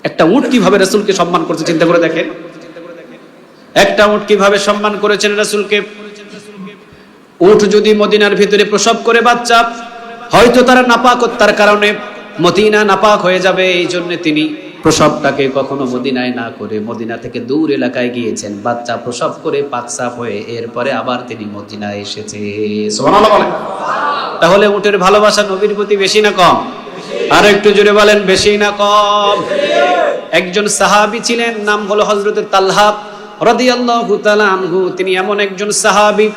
একটা উট কিভাবে রাসূলকে সম্মান করছে চিন্তা করে দেখেন। একটা উট কিভাবে সম্মান করেছেন রাসূলকে। উট যদি মদিনার ভিতরে প্রসব করে বাচ্চা, হয়তো তারা নাপাকতার কারণে মদিনা নাপাক হয়ে যাবে, এই জন্য তিনি প্রসবটাকে কখনো মদিনায় না করে মদিনা থেকে দূর এলাকায় গিয়েছেন, বাচ্চা প্রসব করে পাক সাফ হয়ে এরপরে আবার তিনি মদিনায় এসেছে। সুবহানাল্লাহ বলেন। তাহলে উটের ভালোবাসা নবীর প্রতি বেশি না কম? আর একটু জোরে বলেন, বেশি না কম? একজন সাহাবী ছিলেন, নাম হলো হযরত তালহা রাদিয়াল্লাহু তাআলা আনহু। তিনি এমন একজন সাহাবী,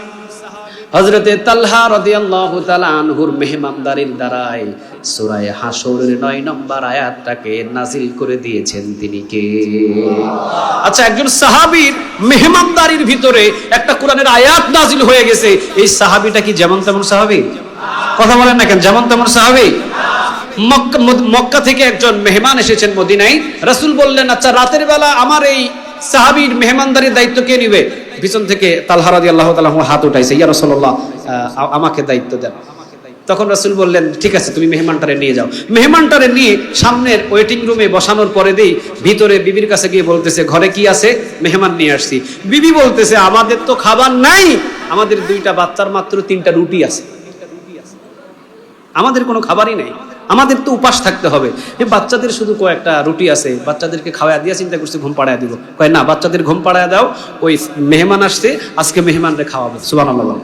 হযরতে তালহা রাদিয়াল্লাহু তাআলা আনহুর মেহমানদারির দ্বারাই সূরা হাশরের 9 নম্বর আয়াতটাকে নাজিল করে দিয়েছেন তিনি কে? আচ্ছা, একজন সাহাবীর মেহমানদারির ভিতরে একটা কোরআনের আয়াত নাজিল হয়ে গেছে, এই সাহাবীটা কি যেমন তেমন সাহাবী? কথা বলেন না কেন? যেমন তেমন সাহাবী? মক্কা থেকে একজন মেহমান এসেছেন মদিনায়, রাসূল বললেন, আচ্ছা রাতের বেলা আমার এই সাহাবীর মেহমানদারির দায়িত্ব কে নিবে? পিছন থেকে তালহা রাদিয়াল্লাহু তাআলা হাত উঠাইছে, ইয়া রাসূলুল্লাহ আমাকে দায়িত্ব দেন। তখন রাসূল বললেন, ঠিক আছে তুমি মেহমানটারে নিয়ে যাও। মেহমানটারে নিয়ে সামনের ওয়েটিং রুমে বসানোর পরে দেই ভিতরে বিবির কাছে গিয়ে বলতেছে, ঘরে কি আছে? মেহমান নিয়ে আসছি। বিবি বলতেছে, আমাদের তো খাবার নাই, আমাদের 2টা বাচ্চার মাত্র 3টা রুটি আছে, আমাদের কোনো খাবারই নাই, আমাদের তো উপাস থাকতে হবে। এই বাচ্চাদের শুধু কয়েকটা রুটি আছে, বাচ্চাদেরকে খাওয়া দিয়া চিন্তা করছি ঘুম পাড়ায় দিব। কয় না, বাচ্চাদের ঘুম পাড়ায় দাও, ওই মেহমান আসছে, আজকে মেহমানরে খাওয়াবে। সুবহানাল্লাহ।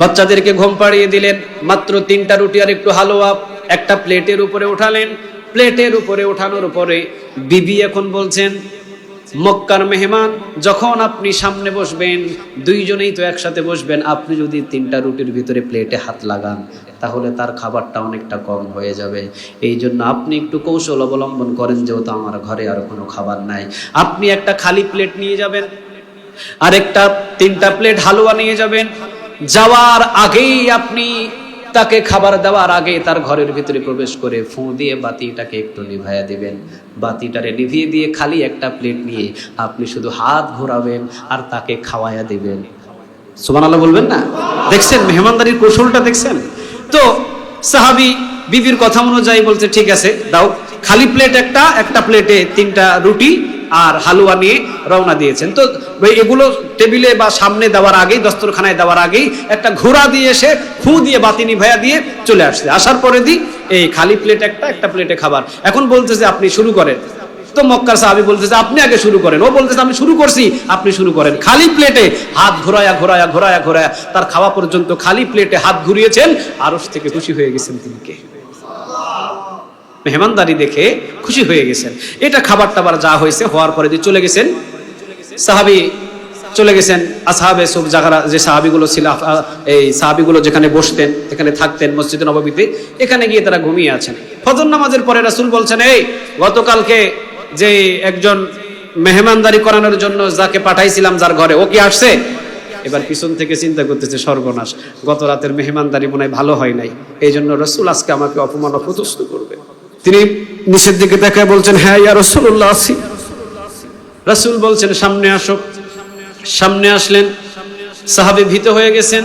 বাচ্চাদেরকে ঘুম পাড়িয়ে দিলেন, মাত্র 3টা রুটি আর একটু হালুয়া একটা প্লেটের উপরে উঠালেন। প্লেটের উপরে ওঠানোর পরে বিবি এখন বলছেন, মক্কার মেহমান যখন আপনি সামনে বসবেন, 2জনেই তো একসাথে বসবেন, আপনি যদি 3টা রুটির ভিতরে প্লেটে হাত লাগান তাহলে তার খাবারটা অনেকটা কম হয়ে যাবে। এই জন্য আপনি একটু কৌশল অবলম্বন করেন, যেহেতু আমার ঘরে আর কোনো খাবার নাই, আপনি একটা খালি প্লেট নিয়ে যাবেন আর 3টা প্লেট হালুয়া নিয়ে যাবেন। যাওয়ার আগেই আপনি তাকে খাবার দেওয়ার আগে তার ঘরের ভিতরে প্রবেশ করে ফু দিয়ে বাতিটাকে একটু নিভাইয়া দিবেন। বাতিটারে নিভিয়ে দিয়ে খালি একটা প্লেট নিয়ে আপনি শুধু হাত ঘোরাবেন আর তাকে খাওয়াইয়া দিবেন। সুবহানাল্লাহ বলবেন না? দেখছেন মেহমানদারির কৌশলটা? দেখছেন তো? সাহাবী বিবির কথা অনুযায়ী বলছে, ঠিক আছে দাও। খালি প্লেট একটা প্লেটে 3টা রুটি আর হালুয়া নিয়ে রওনা দিয়েছেন। তো এগুলো টেবিলে বা সামনে দেওয়ার আগেই, দস্তরখানায় দেওয়ার আগেই একটা ঘোড়া দিয়ে এসে ফু দিয়ে বাতি নিভাইয়া দিয়ে চলে আসছে। আসার পরে এই খালি প্লেট একটা প্লেটে খাবার। এখন বলতেছে আপনি শুরু করেন। তো মক্কার সাহাবী বলতেছে আপনি আগে শুরু করেন। ও বলতেছে আমি শুরু করছি, আপনি শুরু করেন। খালি প্লেটে হাত ঘোরায়া তার খাওয়া পর্যন্ত খালি প্লেটে হাত ঘুরিয়েছেন। আরশ থেকে খুশি হয়ে গেছেন তিনি কে? মেহমানদারি দেখে খুশি হয়ে গেছেন। এটা খাবার টাবার যা হয়েছে হওয়ার পরে চলে গেছেন সাহাবী, চলে গেছেন আসহাবে সুফ, যে সাহাবীগুলো ছিল, এই সাহাবীগুলো যেখানে বসতেন, যেখানে থাকতেন মসজিদে নববীতে, এখানে গিয়ে তারা ঘুমিয়ে আছেন। ফজর নামাজের পরে রাসূল বলছেন, এই গতকালকে যে একজন মেহমানদারি করানোর জন্য যাকে পাঠাইছিলাম যার ঘরে, ও কি আসছে? এবার পিছন থেকে চিন্তা করতেছে, সর্বনাশ, গত রাতের মেহমানদারি মনে হয় ভালো হয় নাই, এই জন্য রাসূল আজকে আমাকে অপমান অপদস্থ করবে। তিনি নিচের দিকে তাকায় বলছেন, হ্যাঁ ইয়া রাসূলুল্লাহ আছি। রাসূল বলছেন সামনে আসো। সামনে আসলেন। সাহাবী ভীত হয়ে গেছেন,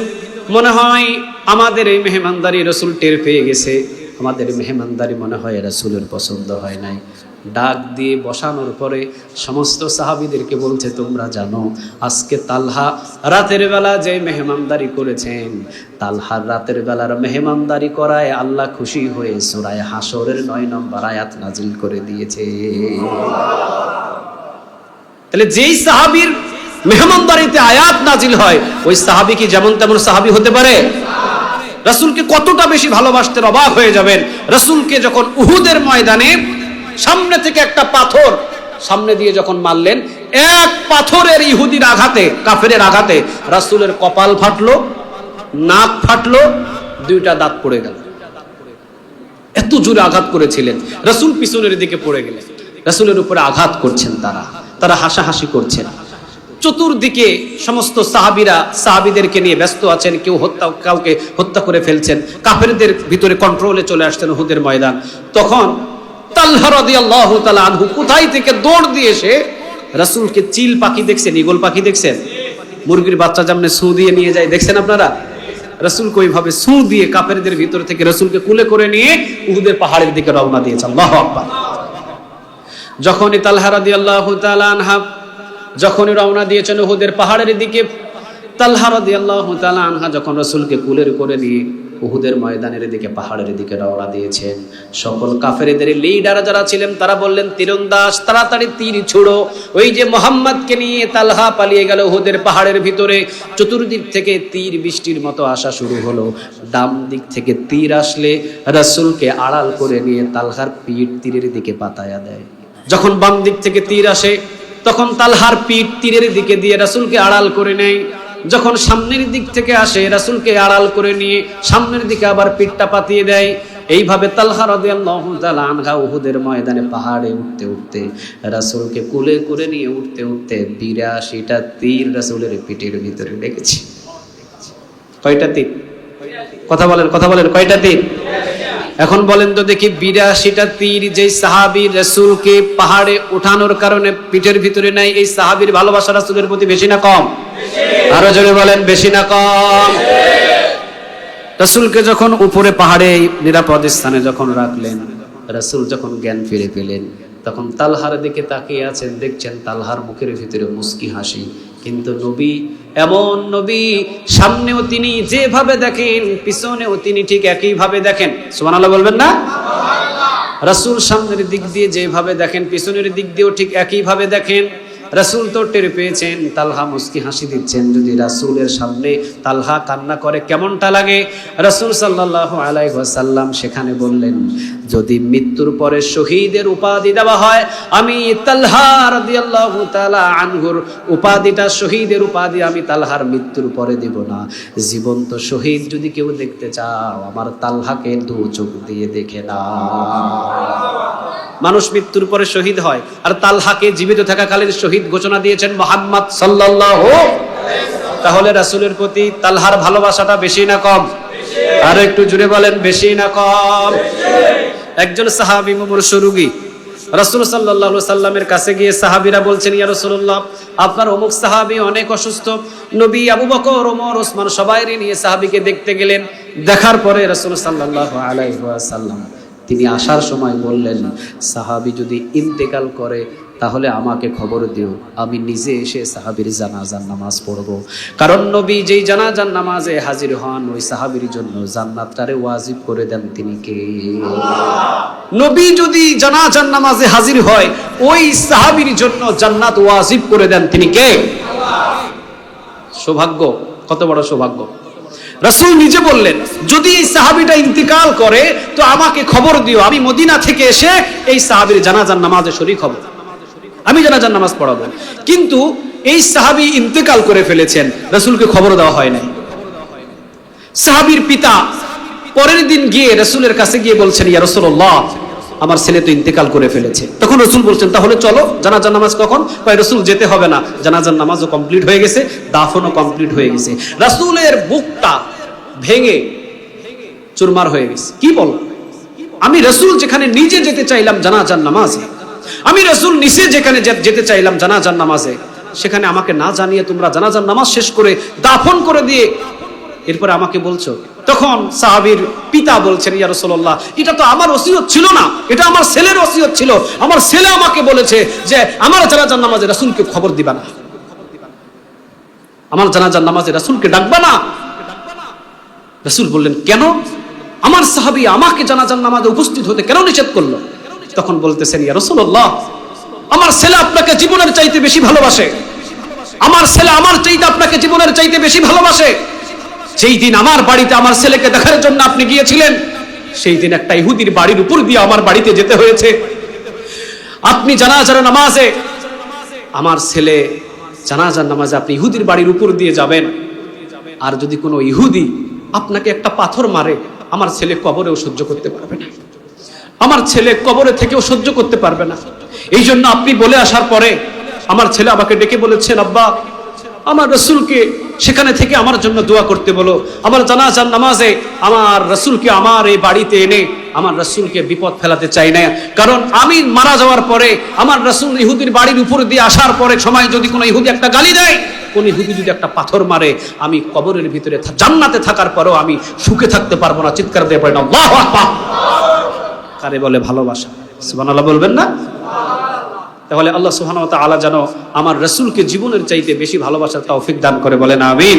মনে হয় আমাদের এই মেহমানদারি রাসূল টের পেয়ে গেছে, আমাদের মেহমানদারি মনে হয় রাসূলের পছন্দ হয় নাই। ডাক দিয়ে বসানোর পরে সমস্ত সাহাবীদেরকে বলছে, তোমরা জানো আজকে তালহা রাতের বেলা যে মেহমানদারি করেছেন, তালহার রাতের বেলার মেহমানদারি করায় আল্লাহ খুশি হয়ে সূরা হাশরের 9 নম্বর আয়াত নাজিল করে দিয়েছে। তাহলে যেই সাহাবীর মেহমানদারিতে আয়াত নাজিল হয়, ওই সাহাবী কি যেমন তেমন সাহাবী হতে পারে? রাসূলকে কতটা বেশি ভালোবাসতেন অবাক হয়ে যাবেন। রাসূলকে যখন উহুদের ময়দানে সামনে থেকে একটা পাথর সামনে দিয়ে যখন মারলেন, এক পাথরের ইহুদির আঘাতে, কাফেরের আঘাতে রাসূলের কপাল ফাটলো, নাক ফাটলো, দুইটা দাঁত পড়ে গেল। এত জোরে আঘাত করেছিলেন। রাসূল পিছনের দিকে পড়ে গেলেন। রাসূলের উপরে আঘাত করছেন তারা হাসাহাসি করছেন। চতুর্দিকে সমস্ত সাহাবীদেরকে নিয়ে ব্যস্ত আছেন। কেউ কাউকে হত্যা করে ফেলছেন। কাফেরদের ভিতরে কন্ট্রোলে চলে আসছেন উহুদের ময়দান। তখন তালহা রাদিয়াল্লাহু তাআলা আনহু কোথায় থেকে দৌড় দিয়ে এসে রাসূলকে চিল পাখি দেখছেন, ঈগল পাখি দেখছেন, মুরগির বাচ্চা যেমনে সু দিয়ে নিয়ে যায়, দেখছেন আপনারা? রাসূলকে ওইভাবে সু দিয়ে কাফেরদের ভিতর থেকে রাসূলকে কুলে করে নিয়ে উহুদের পাহাড়ের দিকে রওনা দিয়েছে। আল্লাহু আকবার। যখনই তালহা রাদিয়াল্লাহু তাআলা আনহা যখনই রওনা দিয়েছেন উহুদের পাহাড়ের দিকে, তালহা রাদিয়াল্লাহু তাআলা আনহা যখন রাসূলকে কুলের করে নিয়ে উহুদের ময়দানের দিকে, পাহাড়ের দিকে রওনা দিয়েছেন, সকল কাফেরদের লিডার যারা ছিলেন তারা বললেন, তীরন্দাজ তাড়াতাড়ি তীর ছুড়ো। ওই যে মুহাম্মদকে নিয়ে তালহা পালিয়ে গেল উহুদের পাহাড়ের ভিতরে। চতুর্দিক থেকে তীর বৃষ্টির মতো আসা শুরু হলো। ডান দিক থেকে তীর আসলে রাসূলকে আড়াল করে নিয়ে তালহার পিঠ তীরের দিকে পাতায়া দেয়। যখন বাম দিক থেকে তীর আসে তখন তালহার পিঠ তীরের দিকে দিয়ে রাসূলকে আড়াল করে নেয়। যখন সামনের দিক থেকে আসে রাসূলকে আড়াল করে নিয়ে সামনের দিকে আবার পিঠটা পাতিয়ে দেয়। এইভাবে তালহা রাদিয়াল্লাহু তাআলা আনহা উহুদের ময়দানে পাহাড়ে উঠতে উঠতে, রাসূলকে কুলে করে নিয়ে উঠতে উঠতে ৮২টা তীর রাসূলের পিঠের ভিতরে লেগেছে। কয়টা তীর? কথা বলেন কয়টা তীর? এখন বলেন তো দেখি, ৮২টা তীর যে সাহাবী রাসূলকে পাহাড়ে ওঠানোর কারণে পিঠের ভিতরে নাই, এই সাহাবীর ভালোবাসা রাসূলের প্রতি বেশি না কম? আরো জোরে বলেন, বেশি না কম? রাসূলকে যখন উপরে পাহাড়ে নিরাপদ স্থানে যখন রাখলেন, রাসূল যখন জ্ঞান ফিরে পেলেন, তখন তালহার দিকে তাকিয়ে আছেন, দেখছেন তালহার মুখের ভিতরে মুস্কি হাসি। কিন্তু নবী এমন নবী, সামনেও তিনি যেভাবে দেখেন পিছনেও তিনি ঠিক একইভাবে দেখেন। সুবহানাল্লাহ বলবেন না? রাসূল সামনের দিক দিয়ে যেভাবে দেখেন পিছনের দিক দিয়েও ঠিক একইভাবে দেখেন। রাসূল তো টের পেয়েছেন তালহা মুস্কি হাসি দিচ্ছেন। যদি রাসূলের সামনে তালহা কান্না করে কেমনটা লাগে? রাসূল সাল্লাল্লাহু আলাইহি ওয়াসাল্লাম সেখানে বললেন, যদি মৃত্যুর পরে শহীদের উপাধি দেওয়া হয়, আমি তালহা রাদিয়াল্লাহু তাআলা আনহুর উপাধিটা, শহীদের উপাধি আমি তালহার মৃত্যুর পরে দেব না। জীবন্ত শহীদ যদি কেউ দেখতে চাও, আমার তালহাকে দু চোখ দিয়ে দেখে না। মানুষ মৃত্যুর পরে শহীদ হয়, আর তালহাকে জীবিত থাকাকালীন শহীদ ঘোষণা দিয়েছেন মুহাম্মদ সাল্লাল্লাহু আলাইহি ওয়াসাল্লাম। তাহলে রাসূলের প্রতি তালহার ভালোবাসাটা বেশি না কম? আর একটু জোরে বলেন, বেশি না কম? একজন সাহাবী মুমূর্ষু রোগী রাসূল সাল্লাল্লাহু আলাইহি ওয়াসাল্লামের কাছে গিয়ে সাহাবীরা বলছেন, ইয়া রাসূলুল্লাহ, আপনার অমুক সাহাবী অনেক অসুস্থ। নবী আবু বকর, ওমর, ওসমান সবাইকে নিয়ে সাহাবীকে দেখতে গেলেন। দেখার পরে রাসূল সাল্লাল্লাহু আলাইহি ওয়াসাল্লাম তিনি আসার সময় বললেন, সাহাবী যদি ইন্তেকাল করে তাহলে আমাকে খবর দিও, আমি নিজে এসে সাহাবীর জানাজার নামাজ পড়ব। কারণ নবী যেই জানাজার নামাজে হাজির হন, ওই সাহাবীর জন্য জান্নাতটারে ওয়াজিব করে দেন তিনি কে? নবী যদি জানাজার নামাজে হাজির হয়, ওই সাহাবীর জন্য জান্নাত ওয়াজিব করে দেন তিনি কে? সৌভাগ্য, কত বড় সৌভাগ্য! রাসূল নিজে বললেন, যদি এই সাহাবীটা ইন্তিকাল করে তো আমাকে খবর দিও, আমি মদিনা থেকে এসে এই সাহাবীর জানাজার নামাজে শরীক হব, আমি জানাজার নামাজ পড়াবো। কিন্তু এই সাহাবী ইন্তেকাল করে ফেলেছেন, রাসূলকে খবর দেওয়া হয় নাই। সাহাবীর পিতা পরের দিন গিয়ে রাসূলের কাছে গিয়ে বলছেন, ইয়া রাসূলুল্লাহ, আমার ছেলে তো ইন্তেকাল করে ফেলেছে। তখন রাসূল বলছেন, তাহলে চলো, জানাজার নামাজ কখন? কয়, রাসূল যেতে হবে না, জানাজার নামাজও কমপ্লিট হয়ে গেছে, দাফনও কমপ্লিট হয়ে গেছে। রাসূলের বুকটা ভেঙে চুরমার হয়ে গেছে। কি বল? আমি রাসূল যেখানে নিজে যেতে চাইলাম জানাজার নামাজে, আমি রাসূল নিজে যেখানে যেতে চাইলাম জানাজার নামাজে, সেখানে আমাকে না জানিয়ে তোমরা জানাজার নামাজ শেষ করে দাফন করে দিয়ে এরপরে আমাকে বলছো। তখন সাহাবীর পিতা বলছেন, ইয়া রাসূলুল্লাহ, এটা তো আমার ওসিয়ত ছিল না, এটা আমার ছেলের ওসিয়ত ছিল। আমার ছেলে আমাকে বলেছে যে আমার জানাজার নামাজে রাসূলকে খবর দিবা না, আমার জানাজার নামাজে রাসূলকে ডাকবা না। রাসূল বললেন, কেন? আমার সাহাবী আমাকে জানাজার নামাজে উপস্থিত হতে কেন নিষেধ করলো? তখন বলতেছেন, ইয়া রাসূলুল্লাহ, আমার ছেলে আপনাকে জীবনের চাইতে বেশি ভালোবাসে, আমার ছেলে আমার চাইতে আপনাকে জীবনের চাইতে বেশি ভালোবাসে। সেই দিন আমার বাড়িতে আমার ছেলেকে দেখার জন্য আপনি গিয়েছিলেন, সেই দিন একটা ইহুদির বাড়ির উপর দিয়ে আমার বাড়িতে যেতে হয়েছে। আপনি জানাজার নামাজে, আমার ছেলে জানাজার নামাজে আপনি ইহুদির বাড়ির উপর দিয়ে যাবেন, আর যদি কোনো ইহুদি আপনাকে একটা পাথর মারে, আমার ছেলে কবরেও সহ্য করতে পারবে না, আমার ছেলে কবরে থেকেও সহ্য করতে পারবে না। এই জন্য আপনি বলে আসার পরে আমার ছেলে আমাকে ডেকে বলেছেন, আব্বা আমার রাসূলকে সেখানে থেকে আমার জন্য দোয়া করতে বলো, আমার জানাজার নামাজে আমার রাসূলকে আমার এই বাড়িতে এনে আমার রাসূলকে বিপদ ফেলাতে চাই না, কারণ আমি মারা যাওয়ার পরে আমার রাসূল ইহুদির বাড়ির উপর দিয়ে আসার পরে সময় যদি কোনো ইহুদি একটা গালি দেয়, কোন ইহুদি যদি একটা পাথর মারে, আমি কবরের ভিতরে জান্নাতে থাকার পরেও আমি সুখে থাকতে পারবো না। চিৎকার দিয়ে পড়েন আল্লাহু আকবার। কারে বলে ভালোবাসা? সুবহানাল্লাহ বলবেন না? তাহলে আল্লাহ সুবহানাহু ওয়া তাআলা যেন আমার রাসূলকে জীবনের চাইতে বেশি ভালোবাসার তৌফিক দান করে, বলেন আমিন।